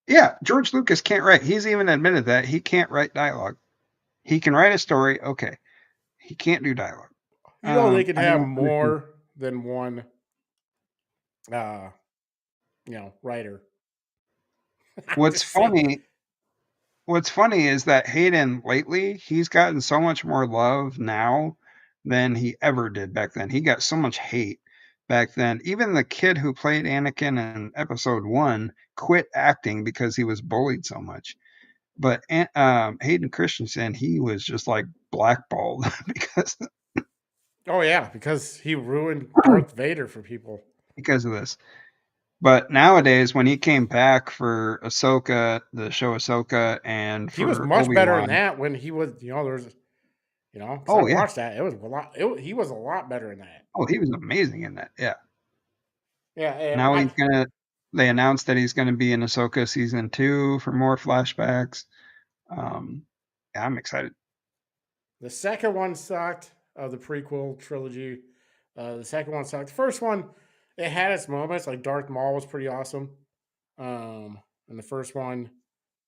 Yeah, George Lucas can't write. He's even admitted that he can't write dialogue. He can write a story, okay. He can't do dialogue. They can I have don't understand. more than one, uh, writer. I'm What's just saying. funny What's funny is that Hayden lately, he's gotten so much more love now than he ever did back then. He got so much hate back then. Even the kid who played Anakin in Episode 1 quit acting because he was bullied so much. But Hayden Christensen, he was just like blackballed Oh yeah, because he ruined Darth Vader for people. because of this. But nowadays, when he came back for Ahsoka, the show Ahsoka, and He was for much better in Obi-Wan, that when he was, there's, because I oh yeah, watched that. It was a lot. He was a lot better in that. oh he was amazing in that. Yeah. Yeah, and Now they announced that he's gonna be in Ahsoka season 2 for more flashbacks. Um, yeah, I'm excited. the second one sucked of the prequel trilogy. The second one sucked. The first one, it had its moments. Like Darth Maul was pretty awesome. And the first one,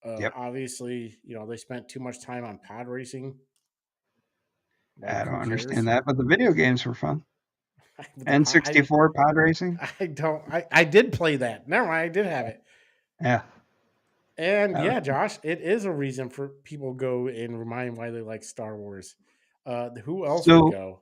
Yep. obviously, they spent too much time on pod racing. I Like, don't who understand cares? that, but the video games were fun. With the pod, N64 pod racing? I don't. I did play that. Never mind. I did have it. Yeah. And That was yeah, Josh, it is a reason for people go and remind why they like Star Wars. Who else would so go?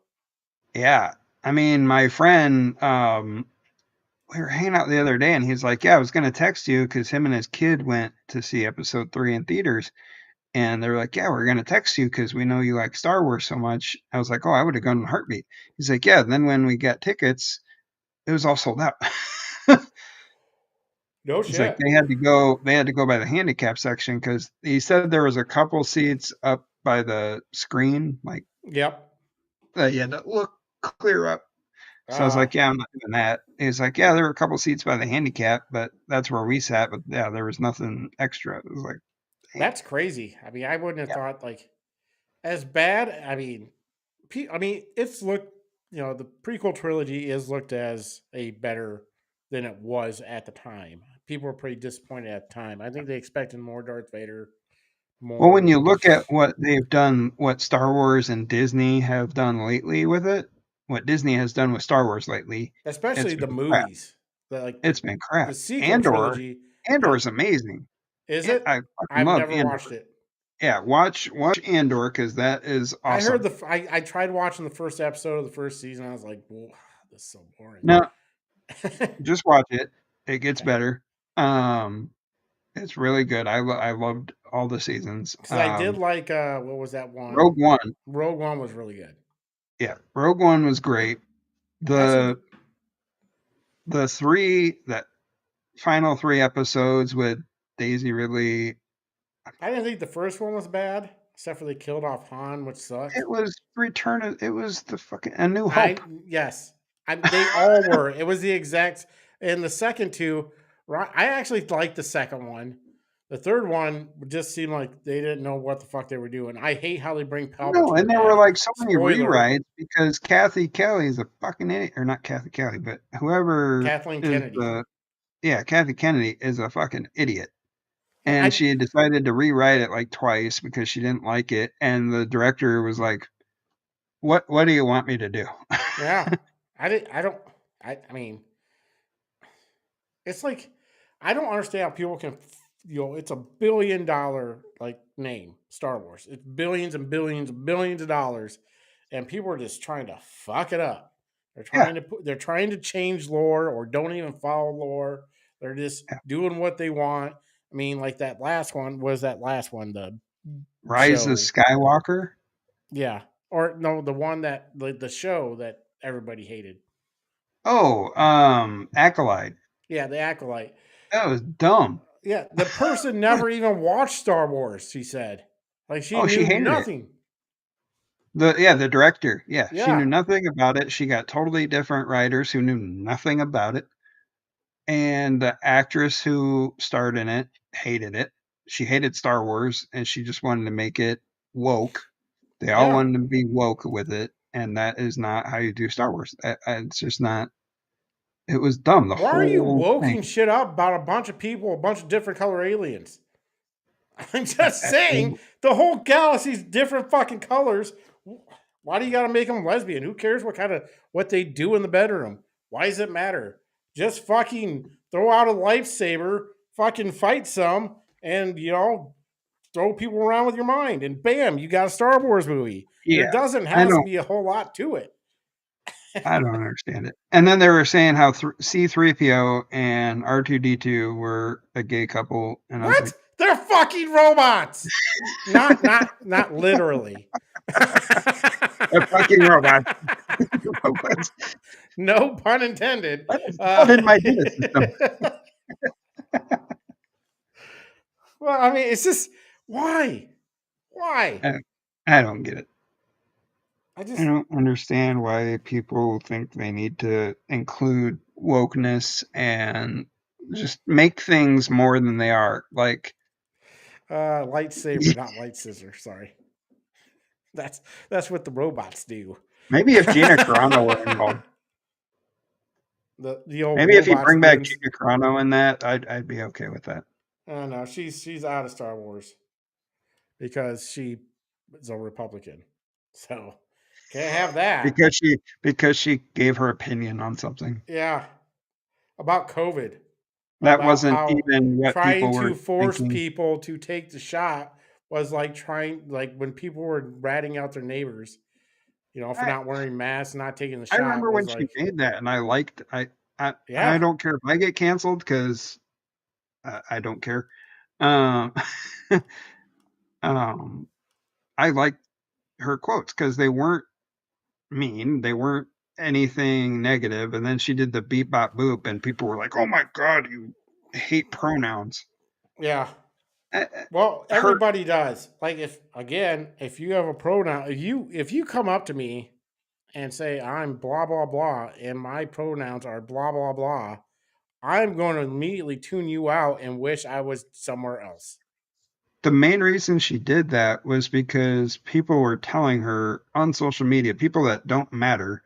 yeah. I mean, my friend, we were hanging out the other day and he's like, yeah, I was gonna text you because him and his kid went to see Episode 3 in theaters. And they're like, yeah, we're going to text you because we know you like Star Wars so much. I was like, oh, I would have gone in a heartbeat. He's like, yeah. Then when we got tickets, it was all sold out. No He's like, shit. they had to go by the handicap section because he said there was a couple seats up by the screen, like Yep. that you had to look clear up. So I was Uh, like, yeah, I'm not doing that. He's like, yeah, there were a couple seats by the handicap, but that's where we sat. But yeah, there was nothing extra. It was like, damn. that's crazy. I mean, I wouldn't have Yeah. thought like as bad. I mean, it's looked. The prequel trilogy is looked as a better than it was at the time. People were pretty disappointed at the time. I think they expected more Darth Vader, Well, when more, you look at what they've done, what Star Wars and Disney have done lately with it, what Disney has done with Star Wars lately, especially it's the been crap. movies. It's been The crap. sequel trilogy. Andor Has, is amazing. is And it? I fucking I've love never Andor. watched it. Yeah, watch Andor because that is I heard awesome. I tried watching the first episode of the first season. I was like, whoa, this is so boring. No, Because just watch it. It gets better. Um, it's really good. I loved all the seasons. I did like what was that one? Rogue One. Rogue One was really good. Yeah, Rogue One was great. Actually, The three that final 3 episodes with Daisy Ridley, I didn't think the first one was bad, except for they killed off Han, which sucked. it was the fucking A New Hope. Yes, they all were. It was the exact. And the second two, right? I actually liked the second one. The third one just seemed like they didn't know what the fuck they were doing. I hate how they bring No, Palpatine and there were back. like so many Spoiler: rewrites because Kathy Kelly's a fucking idiot, or not Kathy Kelly, but whoever Kathleen is Kennedy. Kathy Kennedy is a fucking idiot. And I she had decided to rewrite it like twice because she didn't like it, and the director was like, What do you want me to do?" yeah. I don't. I mean, it's like I don't understand how people can. It's $1 billion like name Star Wars. It's billions and billions and billions of dollars, and people are just trying to fuck it up. Yeah, They're trying to change lore or don't even follow lore. They're just yeah. doing what they want. I mean, like that last one was that last one, the Rise of show. Skywalker? Yeah. Or no, the one that the show that everybody hated. Oh, Acolyte. Yeah, the Acolyte. That was dumb. Yeah, the person never even watched Star Wars, she said. Like she Oh, she knew hated it. nothing. The director. Yeah, she knew Yeah. nothing about it. She got totally different writers who knew nothing about it. And the actress who starred in it hated it. She hated Star Wars and she just wanted to make it woke. They all Yeah. wanted to be woke with it, and that is not how you do Star Wars. It's just not. It was dumb. The Why are you whole woking thing. shit up about a bunch of people, a bunch of different color aliens? I'm just saying the whole galaxy's different fucking colors. Why do you got to make them lesbian? Who cares what they do in the bedroom? Why does it matter? Just fucking throw out a lightsaber, fucking fight some, and throw people around with your mind, and bam, you got a Star Wars movie. There Yeah, doesn't I has to don't. be a whole lot to it. I don't understand it. And then they were saying how C3PO and R2D2 were a gay couple, and I was What? like, They're fucking robots. Not literally. "They're fucking robots." Robots. No pun intended. That is not in my data system. Well, I mean, it's just why? Why? I, I don't get it. I I just don't understand why people think they need to include wokeness and just make things more than they are. Like, lightsaber, not light scissor. Sorry. That's that's what the robots do. maybe if Gina Carano were involved, The old maybe if you robot bring back spoons. Gina Carano in that, I'd be okay with that. Oh no, she's out of Star Wars because she is a Republican. So can't have that. Because she gave her opinion on something. Yeah. About COVID. That About wasn't how even what trying people to were force thinking. people to take the shot was like when people were ratting out their neighbors, for I not wearing masks, not taking the I shot remember was when she like, made that, and I liked. I yeah. don't care if I get canceled because I don't care. Um, um, I liked her quotes because they weren't mean, they weren't anything negative. And then she did the beep bop boop, and people were like, "Oh my god, you hate pronouns." Yeah. Uh, Well, Her everybody does. Like if you have a pronoun, if you come up to me and say I'm blah blah blah and my pronouns are blah blah blah, I'm going to immediately tune you out and wish I was somewhere else. the main reason she did that was because people were telling her on social media, people that don't matter,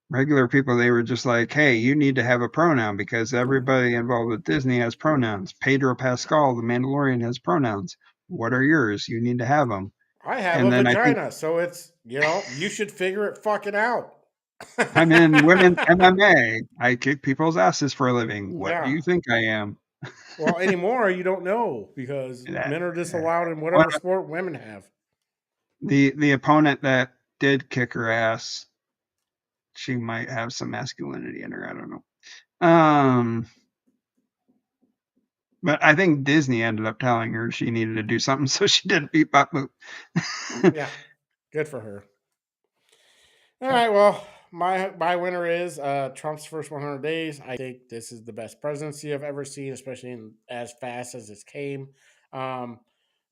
regular people, they were just like, "Hey, you need to have a pronoun because everybody involved with Disney has pronouns. Pedro Pascal, the Mandalorian, has pronouns. What are yours? You need to have them." I have a And then I think vagina, so it's you should figure it fucking out. I'm in women's MMA. I kick people's asses for a living. What do Yeah. you think I am? Well, anymore you don't know because That, men are disallowed in well, whatever sport women have. the opponent that did kick her ass, she might have some masculinity in her. I don't know. But I think Disney ended up telling her she needed to do something, so she did beep bop boop. Yeah, good for her. All right, well, my winner is Trump's first 100 days. I think this is the best presidency I've ever seen, especially as fast as it came. Um,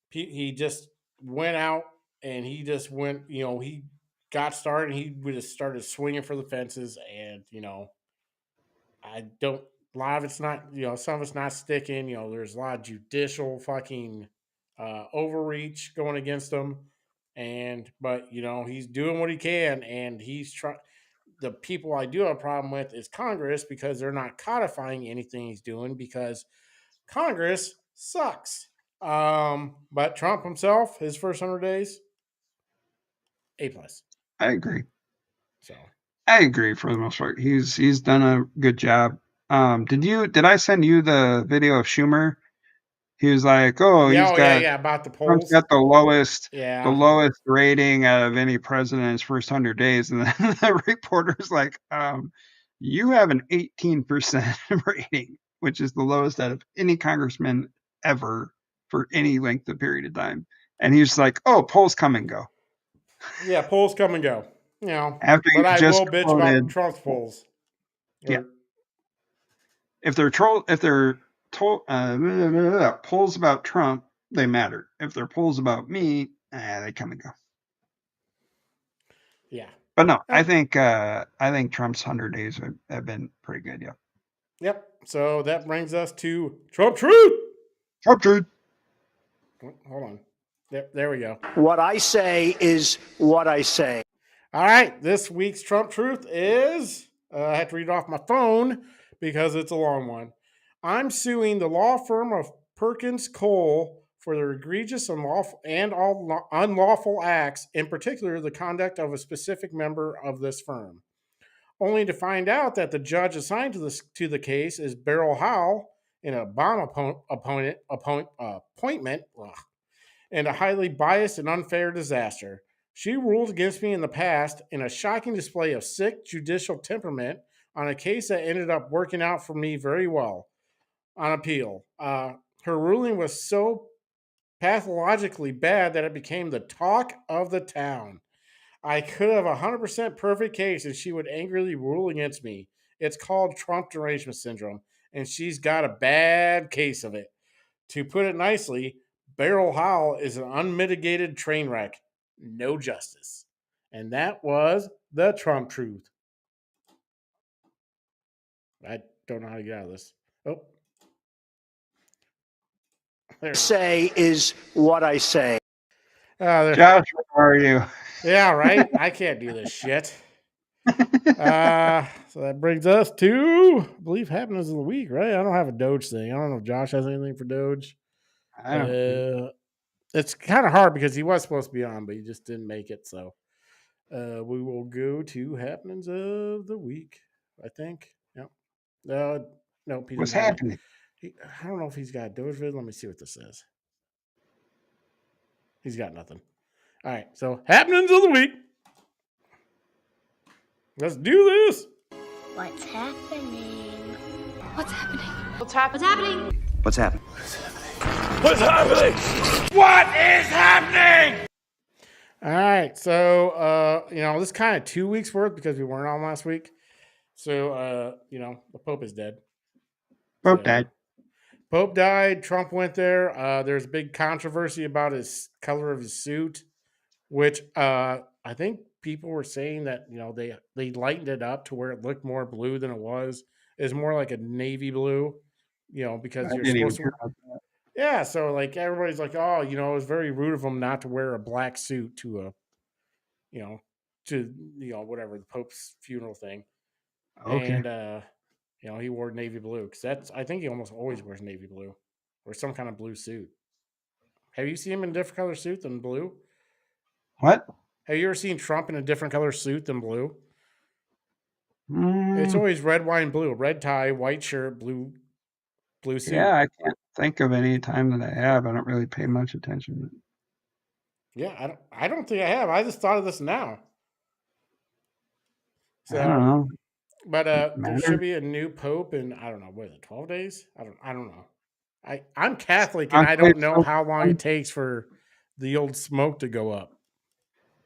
he just went out and he just went. He got started. He just started swinging for the fences, and I don't A lot of it's not, some of it's not sticking. There's a lot of judicial fucking overreach going against him. But he's doing what he can, and he's trying. The people I do have a problem with is Congress, because they're not codifying anything he's doing, because Congress sucks. But Trump himself, his first 100 days, A+. I agree. So I agree for the most part. He's done a good job. Did I send you the video of Schumer? He was like, "Oh, yeah, about the Trump's polls. got the lowest Yeah. rating out of any president in his first 100 days," and then the reporter's like, "You have an 18% rating, which is the lowest out of any congressman ever for any length of period of time." And he's like, "Oh, polls come and go." Yeah, polls come and go. After But you I just will bitch about quoted, Trump's polls. yeah, if they're polls about Trump, they matter. If they're polls about me, they come and go. Yeah. But no, I think Trump's 100 days have been pretty good. Yeah. Yep. So that brings us to Trump Truth. Trump truth. Hold on. There we go. What I say is what I say. All right. This week's Trump Truth is, I have to read it off my phone because it's a long one. I'm suing the law firm of Perkins Cole for their egregious and all unlawful acts, in particular the conduct of a specific member of this firm. Only to find out that the judge assigned to the case is Beryl Howell, an Obama appointment, and a highly biased and unfair disaster. She ruled against me in the past in a shocking display of sick judicial temperament on a case that ended up working out for me very well on appeal. Her ruling was so pathologically bad that it became the talk of the town. I could have a 100% perfect case and she would angrily rule against me. It's called Trump derangement syndrome, and she's got a bad case of it. To put it nicely, Beryl Howell is an unmitigated train wreck. No justice. And that was the Trump truth. I don't know how to get out of this. Oh. Say is what I say. Josh, how are you? Yeah, right. I can't do this shit. So that brings us to, I believe, happenings of the week, right? I don't have a Doge thing. I don't know if Josh has anything for Doge. I don't. It's kind of hard because he was supposed to be on, but he just didn't make it. So we will go to happenings of the week, I think. Yep. No, Peter. What's happening? I don't know if he's got Doge vid. Let me see what this says. He's got nothing. All right. So happenings of the week. Let's do this. What's happening? What's happening? What's happening? What's happening? All right. So, this is kind of 2 weeks worth because we weren't on last week. So, the Pope is dead. Pope died. Pope died. Trump went there. There's big controversy about his color of his suit, which I think people were saying that, they lightened it up to where it looked more blue than it was. It's more like a navy blue, because you're supposed to. Yeah, so like everybody's like, oh, it was very rude of him not to wear a black suit to whatever, the Pope's funeral thing. Okay. And he wore navy blue because I think he almost always wears navy blue or some kind of blue suit. Have you seen him in a different color suit than blue? What? Have you ever seen Trump in a different color suit than blue? Mm, It's always red, white, and blue. Red tie, white shirt, blue suit. yeah, I can't think of any time that I have. I don't really pay much attention. Yeah, I don't think I have. I just thought of this now. So, I don't know. But there should be a new pope in, I don't know, what is it, 12 days? I don't know. I'm Catholic and I don't know how long it takes for the old smoke to go up.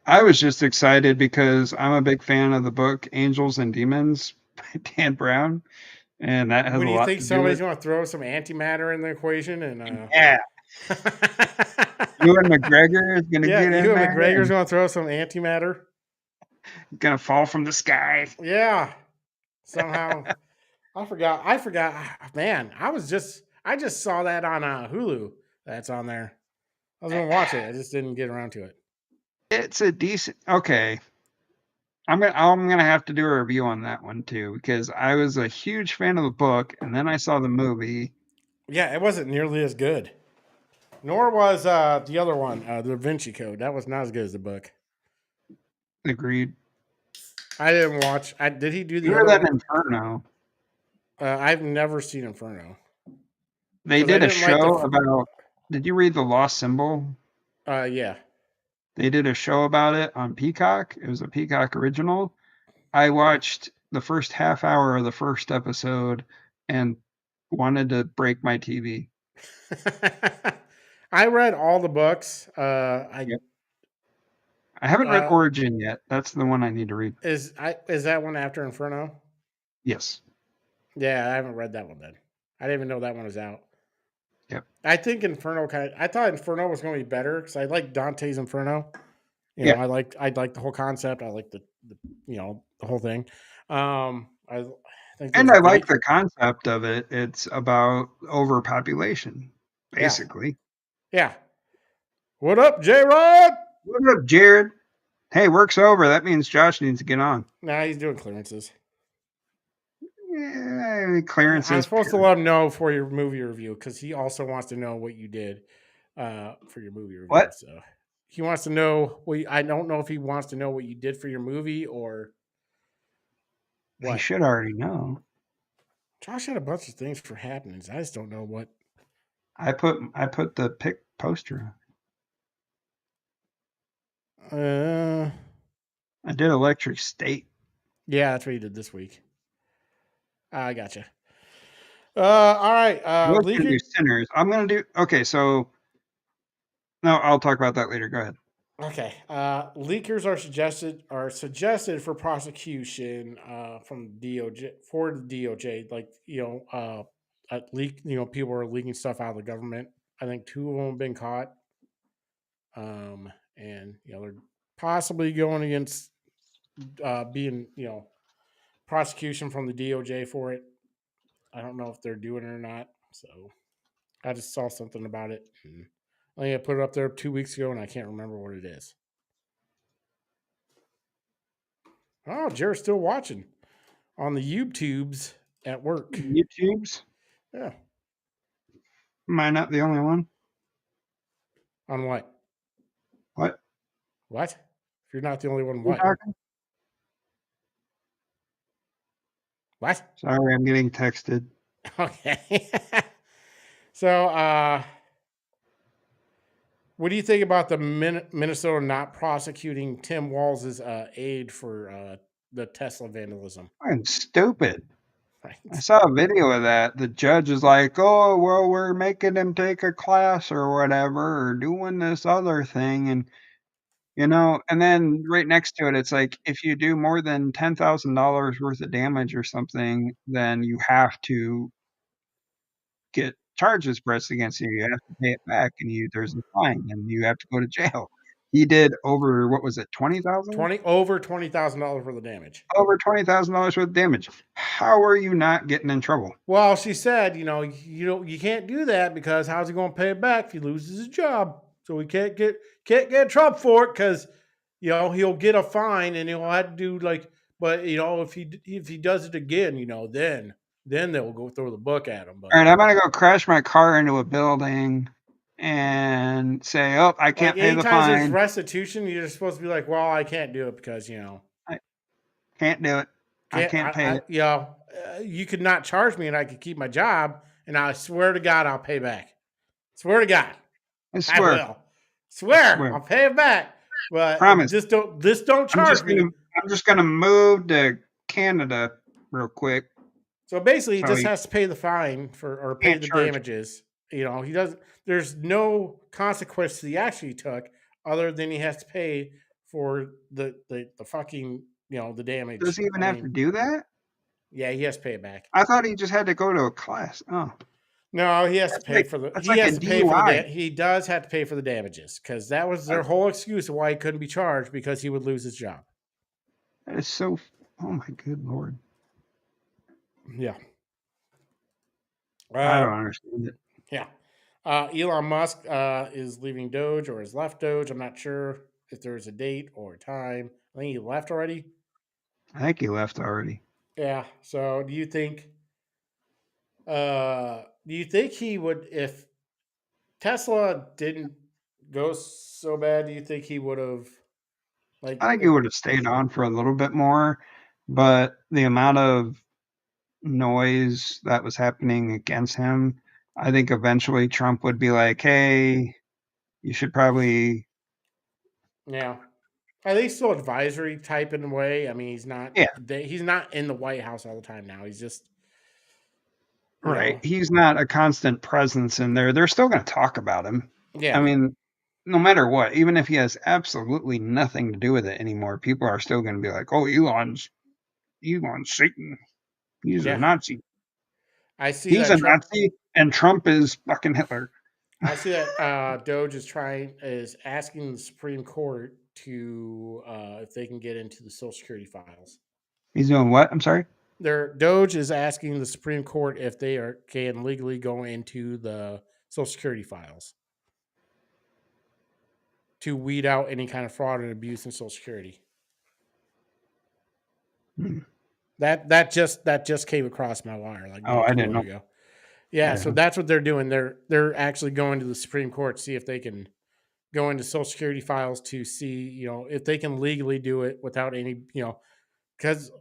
I was just excited because I'm a big fan of the book Angels and Demons by Dan Brown, and that has When a you lot think to do somebody's with. going to throw some antimatter in the equation and Yeah, Ewan McGregor is going to yeah, get in Ewan there. McGregor's going to throw some antimatter. Going to fall from the sky. Yeah, somehow. I forgot. Man, I just saw that on Hulu. That's on there. I was gonna watch it. I just didn't get around to it. It's a decent. Okay, I'm gonna have to do a review on that one too because I was a huge fan of the book and then I saw the movie. Yeah, it wasn't nearly as good. Nor was the other one, the Da Vinci Code. That was not as good as the book. Agreed. I didn't watch. Did he do the Better other than one? Inferno. I've never seen Inferno They because I did a didn't like show about. Did you read The Lost Symbol? Yeah. They did a show about it on Peacock. It was a Peacock original. I watched the first half hour of the first episode and wanted to break my TV. I read all the books. Yep. I haven't read Uh, Origin yet. That's the one I need to read. is that one after Inferno? Yes. Yeah, I haven't read that one then. I didn't even know that one was out. Yep. I think Inferno I thought Inferno was going to be better because I like Dante's Inferno. Yeah. I liked the whole concept. I liked the the whole thing. I think And there's a I like video. the concept of it. It's about overpopulation, Yeah, basically. yeah. What up, J Rod? What up, Jared? Hey, work's over. That means Josh needs to get on. Nah, he's doing clearances. Yeah, I'm clearances. supposed to let him know for your movie review because he also wants to know what you did for your movie review. What? So he wants to know. I don't know if he wants to know what you did for your movie or what. He should already know. Josh had a bunch of things for happenings. I just don't know what. I put the pick poster on. I did Electric State. Yeah, that's what he did this week. I gotcha. All right. I was gonna do Sinners. I'm gonna do okay. So no, I'll talk about that later. Go ahead. Okay. Leakers are suggested for prosecution from DOJ for the DOJ. Like leak. People are leaking stuff out of the government. I think 2 of them have been caught. And they're possibly going against being prosecution from the DOJ for it. I don't know if they're doing it or not. So I just saw something about it. And I think I put it up there 2 weeks ago, and I can't remember what it is. Oh, Jared's still watching on the YouTubes at work. YouTubes? Yeah. Am I not the only one? On what? What? What? If you're not the only one, what? Talking? What? Sorry, I'm getting texted. Okay. So, what do you think about the Minnesota not prosecuting Tim Walz's aid for the Tesla vandalism? I'm stupid. Right. I saw a video of that. The judge is like, "Oh, well, we're making him take a class or whatever, or doing this other thing," and and then right next to it, it's like if you do more than $10,000 worth of damage or something, then you have to get charges pressed against you. You have to pay it back, and there's a fine, and you have to go to jail. He did over what was it, 20,000? Over $20,000 worth of damage. Over $20,000 worth of damage. How are you not getting in trouble? Well, she said, you can't do that because how's he going to pay it back if he loses his job? So we can't get in trouble for it because he'll get a fine and he'll have to do but if he does it again, then they'll go throw the book at him. But All right, I'm gonna go crash my car into a building and say, "Oh, I can't pay the anytime there's fine. restitution, you're just supposed to be like, well, I can't do it because I can't do it. I can't pay it." You could not charge me and I could keep my job, and I swear to God, I'll pay back. Swear to God, I swear. I will. Swear. I'll pay it back. But Promise. just don't charge me. I'm just gonna move to Canada real quick. So basically, he So just he has to pay the fine or pay can't the charge. damages. He doesn't. There's no consequence he actually took, other than he has to pay for the fucking the damage. Does he even have to do that? Yeah, he has to pay it back. I thought he just had to go to a class. Oh, No, he has to pay for the. He has to pay for the. He does have to pay for the damages because that was their whole excuse of why he couldn't be charged because he would lose his job. that is so. Oh my good lord. Yeah. I don't understand it. Yeah. Elon Musk is leaving Doge or has left Doge. I'm not sure if there's a date or a time. I think he left already. I think he left already. Yeah. So do you think he would, if Tesla didn't go so bad, do you think he would have, like, I think he if, would have stayed on for a little bit more, but the amount of noise that was happening against him, I think eventually Trump would be like, "Hey, you should probably." yeah. I think still advisory type in a way. I mean, Yeah, he's not in the White House all the time now. He's just, you right. know, He's not a constant presence in there. They're still going to talk about him. I yeah. mean, no matter what, even if he has absolutely nothing to do with it anymore, people are still going to be like, "Oh, Elon's Satan. He's a Yeah. Nazi. I see He's that a Trump Nazi, and Trump is fucking Hitler." I see that Doge is asking the Supreme Court to if they can get into the Social Security files. He's doing what? I'm sorry. Doge is asking the Supreme Court if they can legally go into the Social Security files to weed out any kind of fraud and abuse in Social Security. Hmm. That just came across my wire like Oh, maybe I 2 didn't hours know. ago. Yeah, so Yeah. that's what they're doing. They're actually going to the Supreme Court to see if they can go into Social Security files to see, if they can legally do it without any, because,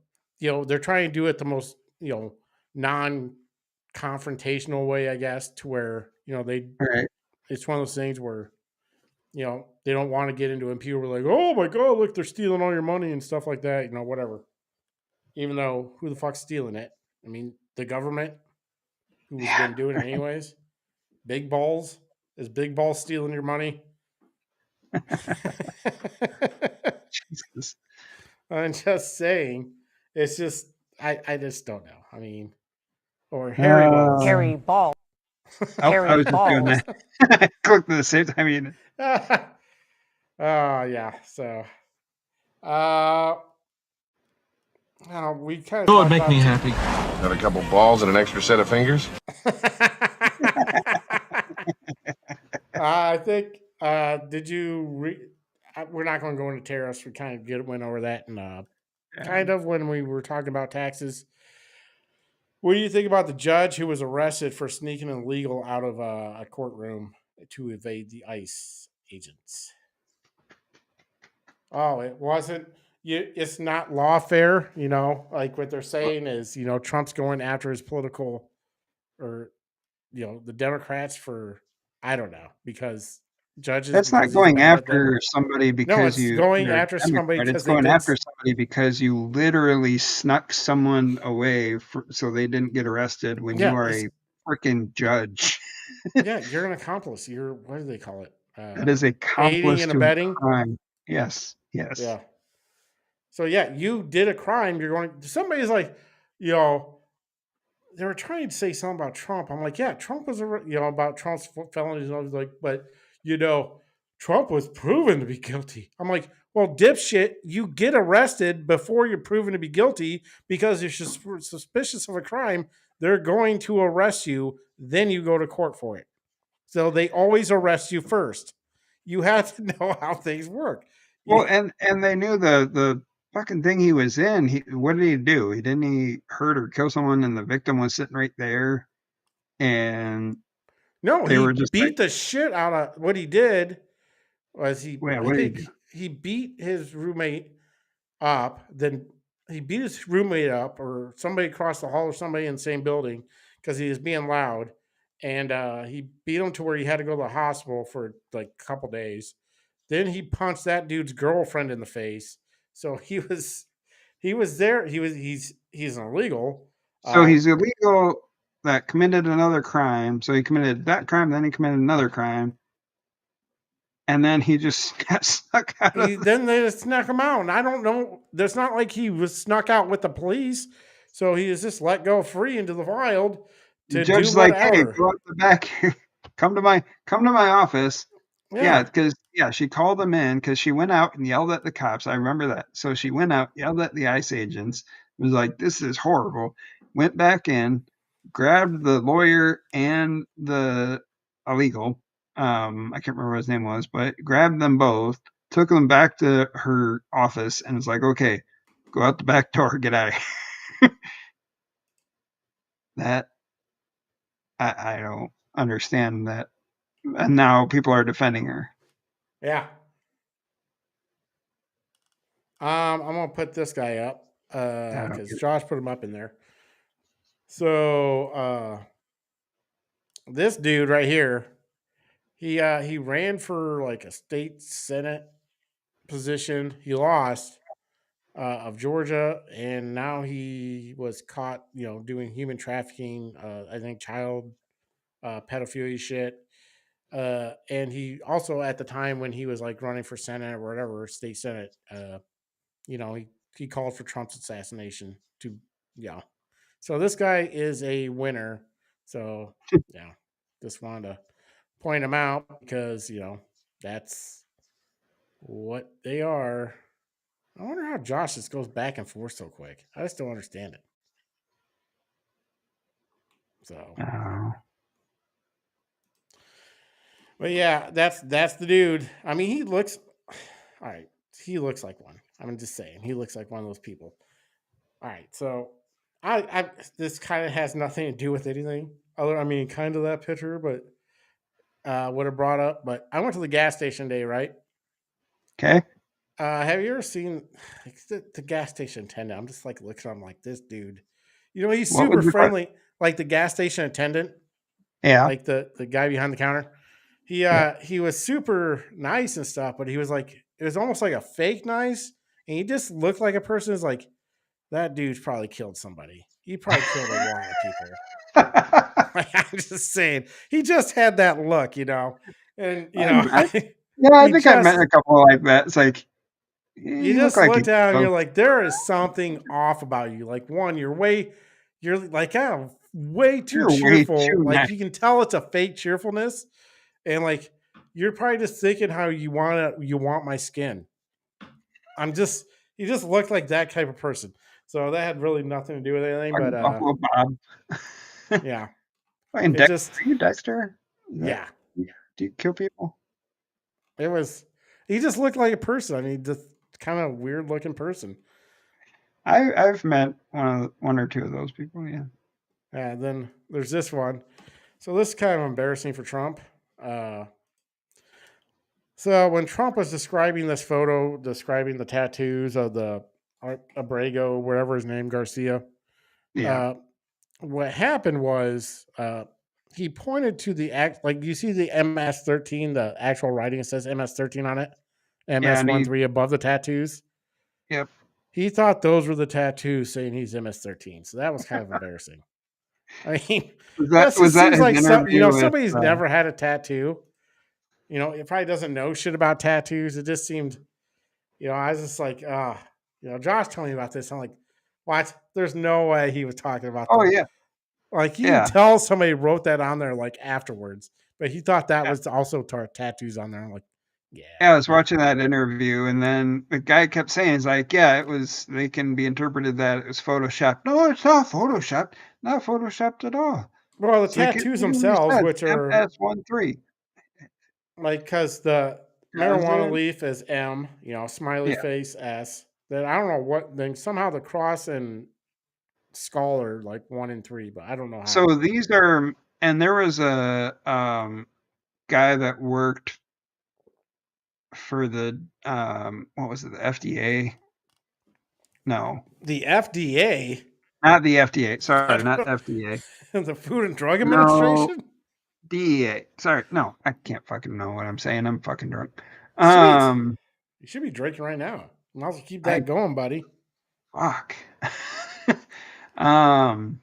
they're trying to do it the most, non-confrontational way, I guess, to where, All right. it's one of those things where, they don't want to get into it. And people are like, oh my God, look, they're stealing all your money and stuff like that, whatever. Even though who the fuck's stealing it? I mean, the government, who's Yeah. been doing it anyways. Big balls. Is Big Balls stealing your money? Jesus. I'm just saying. It's just I just don't know. I mean, or Harry Balls. Uh, Ball. I was just doing that. I clicked at the same time. Yeah. So, uh, we kind of It would talked make about me happy. Got a couple balls and an extra set of fingers? I think. Did you? We're not going to go into tariffs. We kind of went over that, and kind of when we were talking about taxes. What do you think about the judge who was arrested for sneaking illegal out of a courtroom to evade the ICE agents? Oh, it wasn't. It's not lawfare. Like what they're saying is, Trump's going after his political, or the Democrats for, I don't know, because judges, That's not because he's going mad at them. after somebody No, because it's going you're a after somebody Democrat. It's because they going did. after somebody because you literally snuck someone away so they didn't get arrested when you Yeah, are a freaking judge. yeah, you're an accomplice. What do they call it? That is Aiding accomplice and to a abetting. crime. Yes. Yeah. So yeah, you did a crime. You're going. Somebody's like, they were trying to say something about Trump. I'm like, yeah, Trump was about Trump's felonies. And I was like, but Trump was proven to be guilty. I'm like, well, dipshit, you get arrested before you're proven to be guilty because you're suspicious of a crime. They're going to arrest you, then you go to court for it. So they always arrest you first. You have to know how things work. Well, and they knew the fucking thing he was in. What did he do? He hurt or kill someone, and the victim was sitting right there, and No, they he were just like, beat the shit out of what he did was "Well, I what did he think do?" he beat his roommate up, then he beat his roommate up or somebody across the hall or somebody in the same building because he was being loud. And he beat him to where he had to go to the hospital for like a couple days. Then he punched that dude's girlfriend in the face. So he was there. He's an illegal. So he's illegal that committed another crime. So he committed that crime, then he committed another crime, and then he just got stuck out of. Then they just snuck him out. And I don't know. It's not like he was snuck out with the police. So he was just let go free into the wild The to do judge's like, "Hey, whatever. go out the back here. Come to my office." Yeah, Yeah. because she called them in because she went out and yelled at the cops. I remember that. So she went out, yelled at the ICE agents, was like, "This is horrible." Went back in. grabbed the lawyer and the illegal. I can't remember what his name was, but grabbed them both, took them back to her office, and was like, "Okay, go out the back door, get out of here." That I don't understand that, and now people are defending her. Yeah. I'm gonna put this guy up I don't because get it. Josh put him up in there. So this dude right here, he ran for like a state senate position. He lost of Georgia, and now he was caught, doing human trafficking. I think child pedophilia shit. And he also at the time when he was like running for senate or whatever state senate, he called for Trump's assassination to, yeah. So this guy is a winner. So yeah, just wanted to point him out because that's what they are. I wonder how Josh just goes back and forth so quick. I just don't understand it. So, Uh, but yeah, that's the dude. I mean, he looks all right. He looks like one. I'm just saying, he looks like one of those people. All right, so I this kind of has nothing to do with anything other. I mean, kind of that picture, but would have brought up. But I went to the gas station today, right? okay. Have you ever seen like, the gas station attendant? I'm just like looking. I'm like, this dude. He's What super was your question? friendly. Like the gas station attendant, Yeah. like the guy behind the counter. Yeah. He was super nice and stuff, but he was like, it was almost like a fake nice, and he just looked like a person who's like, that dude's probably killed somebody. He probably killed a lot of people. Like, I'm just saying, he just had that look, and I he think I've met just a couple like that. It's like you you look just like look you. down and you're like, there is something off about you. Like one, you're like way too You're way cheerful. too Like nice. you can tell it's a fake cheerfulness, and like you're probably just thinking how you want my skin. You just look like that type of person. So that had really nothing to do with anything, but Fucking Buffalo Bob. yeah, Fucking it Dexter. just Are you Dexter? Is that, yeah, do you kill people? it was. He just looked like a person. I mean, just kind of weird looking person. I've met one or two of those people. Yeah. And then there's this one. So this is kind of embarrassing for Trump. Uh, so when Trump was describing this photo, describing the tattoos of the Abrego, whatever his name, Garcia, Yeah. uh, what happened was he pointed to the act, like you see the MS-13, the actual writing, it says MS-13 on it, Yeah. And he. MS-13 above the tattoos. Yep. He thought those were the tattoos saying he's MS-13. So that was kind of embarrassing. I mean, that Was just that seems his like interview with? somebody's never had a tattoo. It probably doesn't know shit about tattoos. It just seemed, I was just like, Josh told me about this. I'm like, what? There's no way he was talking about Oh the, yeah. like, you can Yeah. tell somebody wrote that on there like afterwards, but he thought that Yeah. was also tattoos on there. I'm like, yeah. Yeah, I was watching that interview, and then the guy kept saying, "He's like, yeah, it was. They can be interpreted that it was photoshopped. No, it's not photoshopped. Not photoshopped at all. Well, the It's like it tattoos literally themselves, says which are MS-13. like, because the You know what I'm marijuana saying? leaf is M, smiley Yeah. face S. Then I don't know what, then somehow the cross and skull are like 1 and 3, but I don't know how. So these are, and there was a guy that worked for the what was it, the FDA? No, The FDA, not the FDA. Sorry, not FDA. the Food and Drug No, Administration. DEA. Sorry, no, I can't fucking know what I'm saying. I'm fucking drunk. Sweet. You should be drinking right now. Might as well keep I that going, buddy. fuck. um,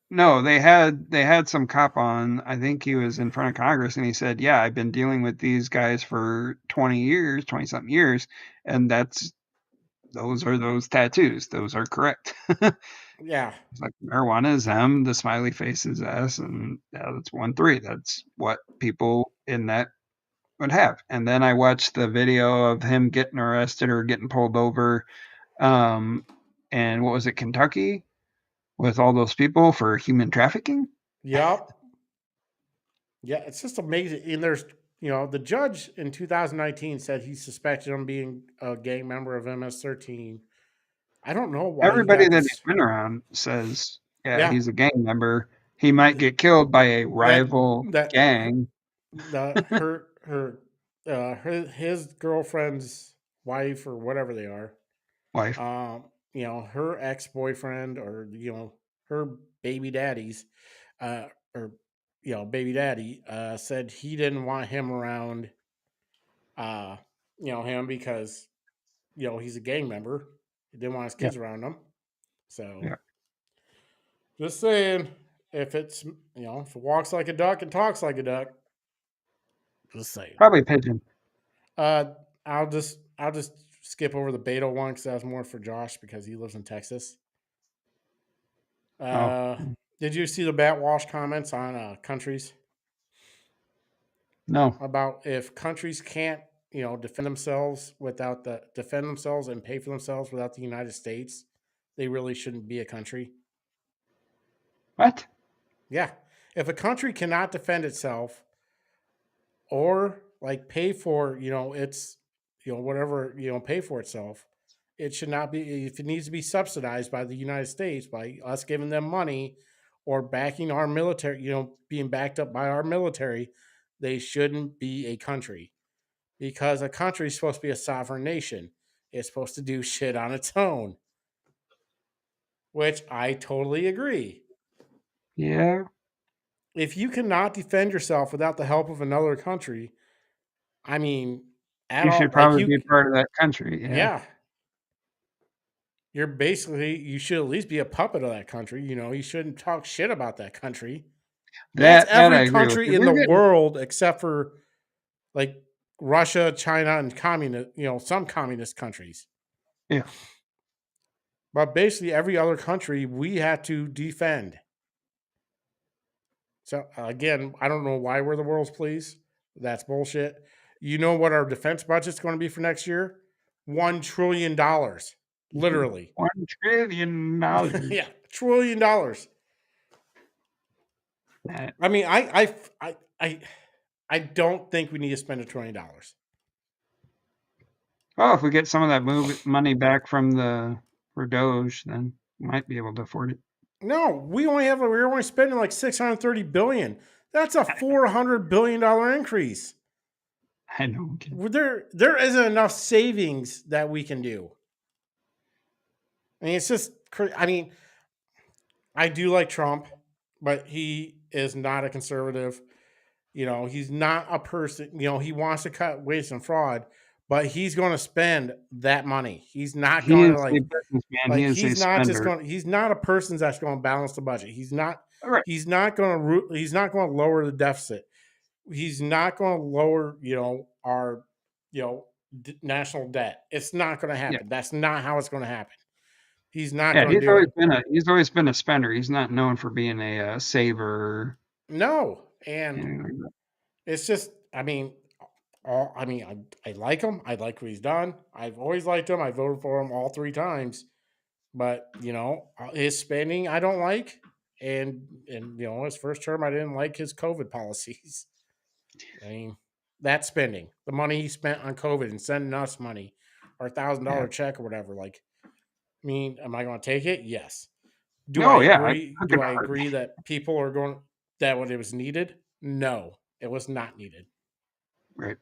no, they had some cop on. I think he was in front of Congress, and he said, "Yeah, I've been dealing with these guys for 20 years, 20 something years, and those are those tattoos. Those are correct." Yeah. It's like marijuana is M, the smiley face is S, and yeah, that's 1-3. That's what people in that would have. And then I watched the video of him getting arrested or getting pulled over. And what was it, Kentucky? with all those people for human trafficking. Yep. Yeah, it's just amazing. And there's, the judge in 2019 said he suspected him being a gang member of MS-13. I don't know why he Everybody got that he's this. been around says, yeah, Yeah, he's a gang member. He might get killed by a that rival that gang his girlfriend's wife or whatever they are. wife. Her ex-boyfriend or her baby daddy's or baby daddy said he didn't want him around him because he's a gang member. He didn't want his Yeah, kids around him. So yeah. just saying, if it's if it walks like a duck and talks like a duck, just saying. Probably pigeon. Uh, I'll just skip over the Beto one because that was more for Josh because he lives in Texas. Oh, Uh, did you see the Batwash comments on countries no. about if countries can't defend themselves and pay for themselves without the United States, they really shouldn't be a country. What? Yeah, if a country cannot defend itself or like pay for its whatever pay for itself, it should not be. If it needs to be subsidized by the United States by us giving them money or backing our military, being backed up by our military, they shouldn't be a country because a country is supposed to be a sovereign nation. It's supposed to do shit on its own, which I totally agree. Yeah, If you cannot defend yourself without the help of another country, I mean, at you all, should like probably be part of that country. Yeah, yeah, you should at least be a puppet of that country. You shouldn't talk shit about that country. That's that I every agree with country you. in We're the getting world except for like Russia, China, and some communist countries. yeah. But basically, every other country we have to defend. So again, I don't know why we're the world's police. That's bullshit. You know what our defense budget's going to be for next year? $1 trillion, literally. $1 trillion. Yeah, $1 trillion. That- I mean, I don't think we need to spend $1 trillion. Well, if we get some of that money back from for Doge, then we might be able to afford it. No, we're only spending like $630 billion. That's a $400 billion increase. I know. Okay. There isn't enough savings that we can do. I mean, it's just. I mean, I do like Trump, but he is not a conservative. He's not a person. He wants to cut waste and fraud, but he's going to spend that money. He's not He going to is a businessman. He is a he's not just spender. going. He's not a person that's going to balance the budget. He's not. All right. He's not going to. He's not going to lower the deficit. He's not going to lower. Our national debt. It's not going to Yeah. happen. That's not how it's going to happen. He's not Yeah, going to do it. he's always been a spender. He's not known for being a saver. No, and Anything like that. it's just. I mean, I like him. I like what he's done. I've always liked him. I voted for him all 3 times. But his spending I don't like, and his first term I didn't like his COVID policies. I mean, that spending, the money he spent on COVID and sending us money, or $1,000 Yeah. check or whatever. Like, I mean, am I going to take it? Yes. Do Oh, I yeah, agree? I Do could I hardly- agree that people are going that what it was needed? No, it was not needed. Right.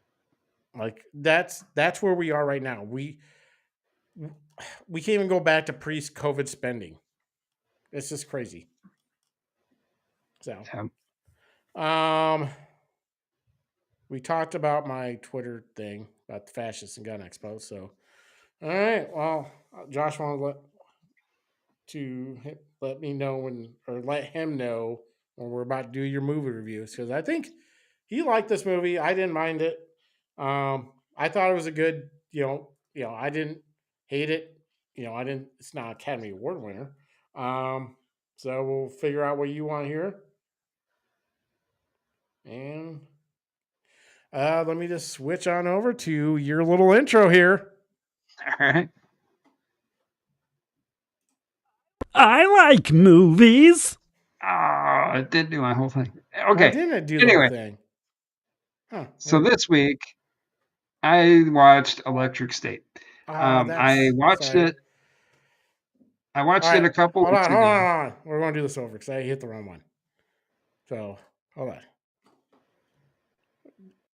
Like that's where we are right now. We can't even go back to pre-COVID spending. It's just crazy. So, Yeah. we talked about my Twitter thing about the Fascists and Gun Expo. So, all right. Well, Josh wanted let me know let him know when we're about to do your movie reviews because I think he liked this movie. I didn't mind it. I thought it was a good. I didn't hate it. I didn't. It's not Academy Award winner. So we'll figure out what you want to hear. And let me just switch on over to your little intro here. All right. I like movies. Oh, it did do my whole thing. Why Okay. didn't it do the Anyway, whole thing? Huh. so Weird. this week I watched Electric State. Oh, I that's watched sorry. it. I All watched it right, a couple hold weeks on, hold on, ago. hold on. We're going to do this over because I hit the wrong one. So hold on.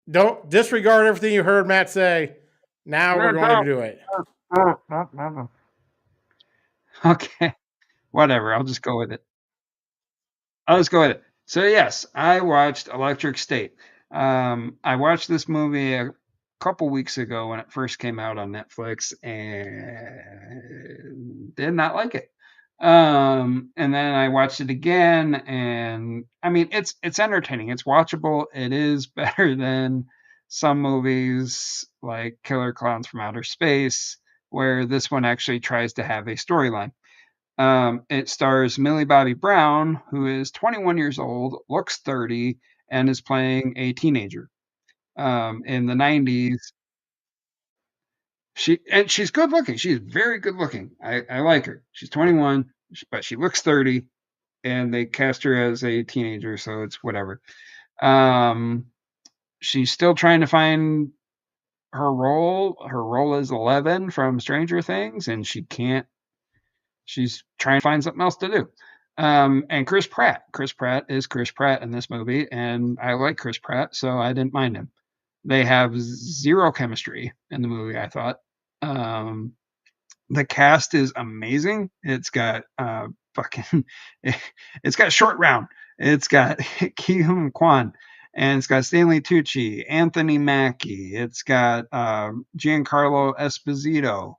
Don't disregard everything you heard Matt say. Now we're going to do it. Okay, whatever. I'll just go with it. I'll just go with it. So yes, I watched Electric State. I watched this movie a couple weeks ago when it first came out on Netflix and did not like it. And then I watched it again, and I mean it's entertaining. It's watchable. It is better than some movies like Killer Clowns from Outer Space, where this one actually tries to have a storyline. It stars Millie Bobby Brown, who is 21 years old, looks 30, and is playing a teenager. In the 90s, she's good looking. She's very good looking. I like her. She's 21, but she looks 30, and they cast her as a teenager, so it's whatever. Um, she's still trying to find her role. Her role is 11 from Stranger Things, and she can't. She's trying to find something else to do. And Chris Pratt. Chris Pratt is Chris Pratt in this movie, and I like Chris Pratt, so I didn't mind him. They have zero chemistry in the movie, I thought. Um, the cast is amazing. It's got fucking it's got Short Round. It's got Ki-Hung Kwan, and it's got Stanley Tucci, Anthony Mackie. It's got Giancarlo Esposito.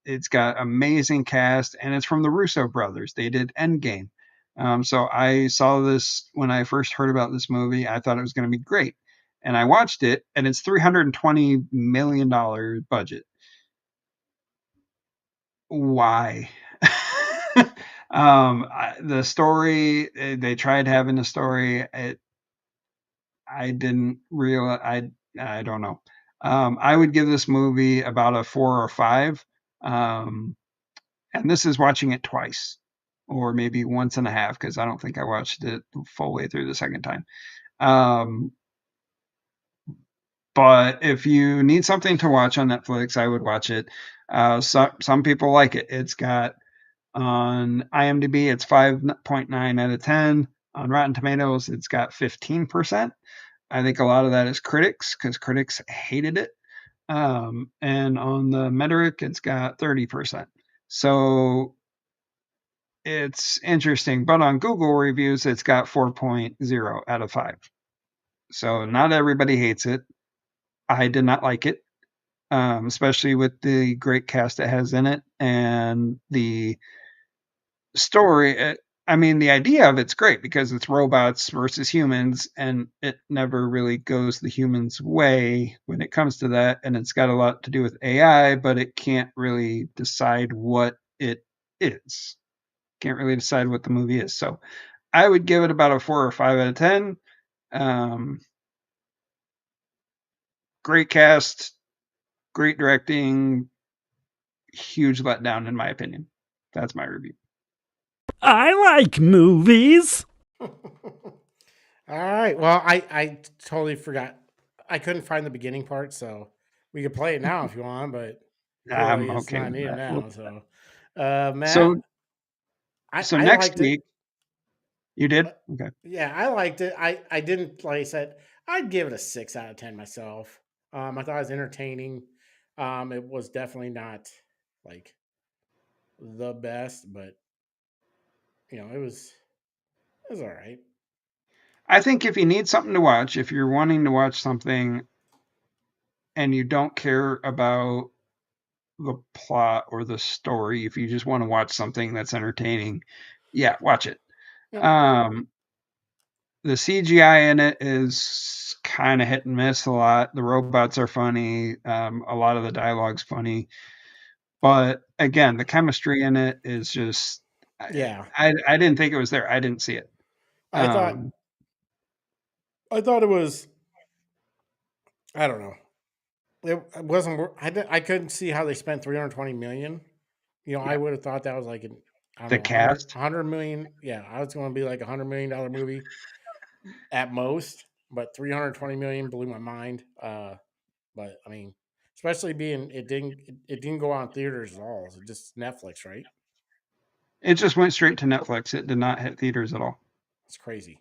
It's got amazing cast, and it's from the Russo brothers. They did Endgame. So I saw this when I first heard about this movie. I thought it was going to be great, and I watched it, and it's $320 million budget. Why? The story, they tried having a story. I didn't realize. I don't know. I would give this movie about a 4 or 5. Um, and this is watching it twice, or maybe once and a half, because I don't think I watched it the full way through the second time. Um, but if you need something to watch on Netflix, I would watch it. Some people like it. It's got On IMDb, it's 5.9 out of 10. On Rotten Tomatoes, it's got 15%. I think a lot of that is critics because critics hated it. And on the Metacritic, it's got 30%. So it's interesting. But on Google reviews, it's got 4.0 out of 5. So not everybody hates it. I did not like it, especially with the great cast it has in it and the story. I mean, the idea of it's great because it's robots versus humans, and it never really goes the humans' way when it comes to that. And it's got a lot to do with AI, but it can't really decide what it is. Can't really decide what the movie is. So I would give it about a 4 or 5 out of 10. Um, Great cast, great directing, huge letdown in my opinion. That's my review. I like movies. All right. Well, I totally forgot. I couldn't find the beginning part, so we could play it now if you want, but clearly I'm it's okay not with needed that. now. So, So Matt, so I next liked it. week you did okay. Yeah, I liked it. I didn't, like I said, I'd give it a 6 out of 10 myself. I thought it was entertaining. It was definitely not like the best, but it was all right. I think if you need something to watch, if you're wanting to watch something and you don't care about the plot or the story, if you just want to watch something that's entertaining, yeah, watch it. Yep. Um, the CGI in it is kind of hit and miss a lot. The robots are funny. A lot of the dialogue's funny, but again, the chemistry in it is just. Yeah, I didn't think it was there. I didn't see it. I thought Um, I thought it was. I don't know. It wasn't. I couldn't see how they spent 320 million. I yeah. would have thought that was like an I The don't know, 100, cast. 100 million. Yeah, I was going to be like $100 million movie at most, but 320 million blew my mind. But I mean, especially being it didn't go on theaters at all. It's just Netflix, right? It just went straight to Netflix. It did not hit theaters at all, It's crazy.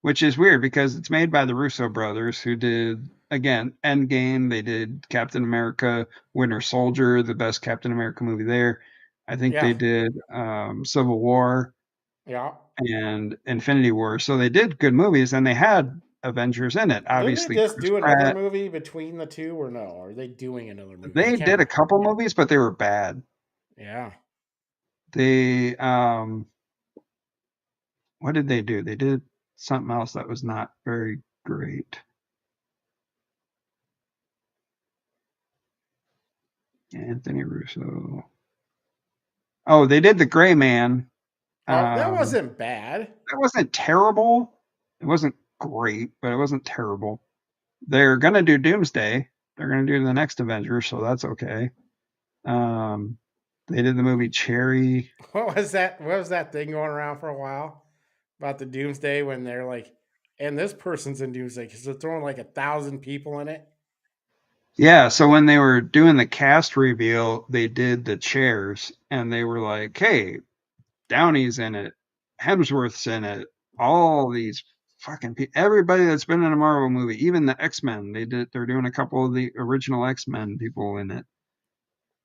which is weird because it's made by the Russo brothers, who did, again, Endgame. They did Captain America, Winter Soldier, the best Captain America movie there. I think Yeah, they did Civil War yeah. and Infinity War. So they did good movies, and they had Avengers in it. Didn't they Obviously, just Chris do another Pratt. movie between the two, or no? Are they doing another movie? I They can't did a remember. couple movies, but they were bad. Yeah. They what did they do? They did something else that was not very great. Anthony Russo. Oh, they did The Gray Man. Oh, that Um, wasn't bad. that wasn't terrible. It wasn't great, but it wasn't terrible. They're gonna do Doomsday. They're gonna do the next Avenger, so that's okay. Um, they did the movie Cherry. What was that? What was that thing going around for a while about the Doomsday when they're like, and this person's in Doomsday because they're throwing like 1,000 people in it. Yeah, so when they were doing the cast reveal, they did the chairs, and they were like, "Hey, Downey's in it, Hemsworth's in it, all these fucking people, everybody that's been in a Marvel movie, even the X-Men. They're doing a couple of the original X-Men people in it.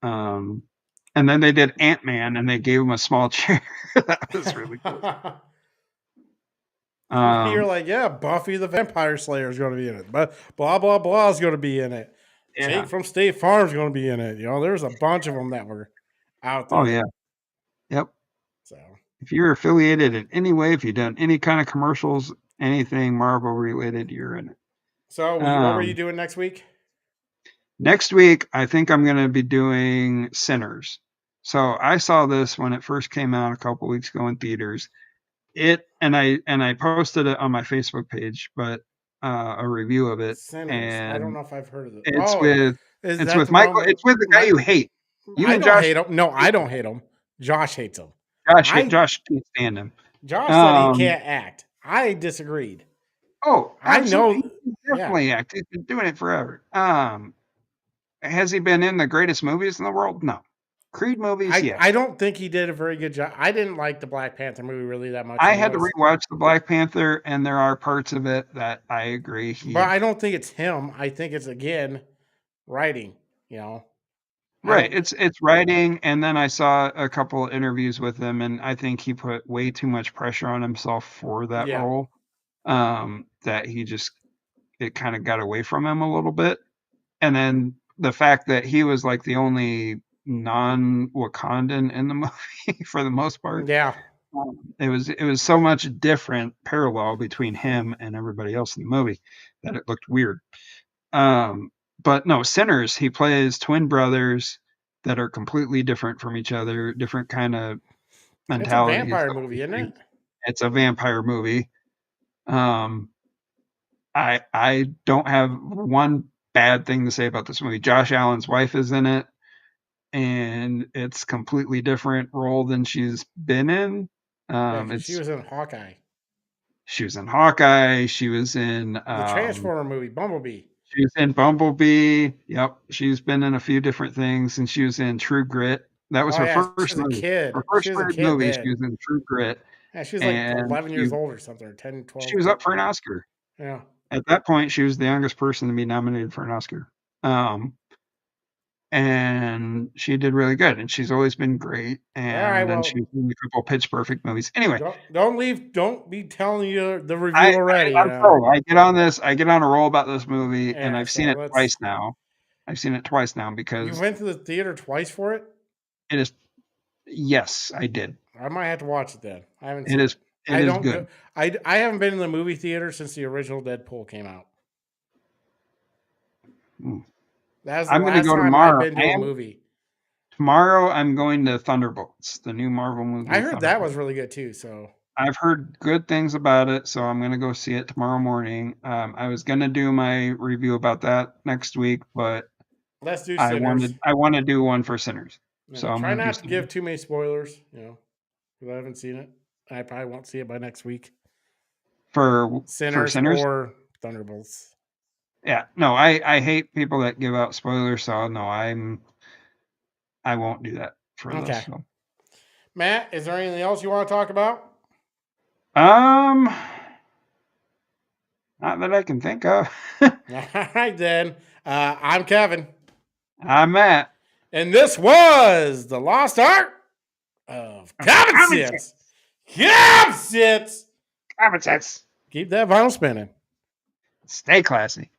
Um, and then they did Ant-Man, and they gave him a small chair. That was really cool. You're like, yeah, Buffy the Vampire Slayer is going to be in it, but blah blah blah is going to be in it. Yeah. Jake from State Farm is going to be in it. You know, there's a bunch of them that were out Oh there. yeah. Yep. So If you're affiliated in any way, if you've done any kind of commercials, anything Marvel related, you're in it. what were you Um, doing next week? Next week, I think I'm going to be doing Sinners. So I saw this when it first came out a couple weeks ago in theaters. I posted it on my Facebook page, but a review of it, Sinners. I don't and know if I've heard of it. it's Oh, with is it's that with the one Michael. with It's with the guy my? you hate. You I and don't Josh hate him. No, I hate don't hate him. Josh hates him. I Josh can't stand him. Josh said he Um, can't act. I disagreed. oh, I absolutely, know. he can Yeah, definitely act. He's been doing it forever. Has he been in the greatest movies in the world? No. Creed movies, I yes. don't think he did a very good job. I didn't like the Black Panther movie really that much, I had to anyways. rewatch the Black Panther, and there are parts of it that I agree But he. I don't think it's him. I think it's again writing. You know, I Right, don't. it's writing, and then I saw a couple interviews with him, and I think he put way too much pressure on himself for that Yeah, role. That he just it kind of got away from him a little bit, and then the fact that he was like the only non-Wakandan in the movie for the most part. yeah. It was so much different parallel between him and everybody else in the movie that it looked weird. Um, but no, Sinners, he plays twin brothers that are completely different from each other, different kind of It's a mentalities. vampire movie, isn't it? It's a vampire movie. Um, I don't have one bad thing to say about this movie. Josh Allen's wife is in it, and it's completely different role than she's been in. Yeah, because she It's was in Hawkeye, She was in Hawkeye. the Transformer movie, Bumblebee. She was in Bumblebee. Yep, she's been in a few different things, and she was in True Grit. That was Oh her yeah, she first was a movie. Her kid. She first was a big kid movie. She then. was in True Grit, Yeah, she was like and 11 years old or something, or 10, she 12, was 10. up for an Oscar. Yeah. At that point, she was the youngest person to be nominated for an Oscar. Um, and she did really good, and she's always been great. All right. And then she Well, was in a couple Pitch Perfect movies. Anyway, don't leave. Don't be telling you the I, review already. I'm told I get on this. I get on a roll about this movie, and Yeah. I've seen So it let's. twice now. I've seen it twice now You because went to the theater twice for it. it is. Yes, I did. I might have to watch it then. I haven't It seen is. it. It I is don't good. go. I haven't been in the movie theater since the original Deadpool came out. Mm. That was the I'm going to last go time I've tomorrow. been to a movie. Tomorrow. I'm going to Thunderbolts, the new Marvel I movie. heard that Thunderbolts. was really good too. So I've heard good things about it, so I'm going to go see it tomorrow morning. I was going to do my review about that next week, but let's do I Sinners. wanted I want to do one for Sinners, Yeah, so I'm try going to do not to Sinners. give too many spoilers. You know. because I haven't seen it. I probably won't see it by next week. For Sinners Sinners? or Thunderbolts. Yeah, no, I hate people that give out spoilers, so no, I won't do that for Okay. this. So. Matt, is there anything else you want to talk about? Not that I can think of. All right, then. I'm Kevin. I'm Matt. And this was The Lost Art of Common Sense. Common Sense. Common sense. Keep that vinyl spinning. Stay classy.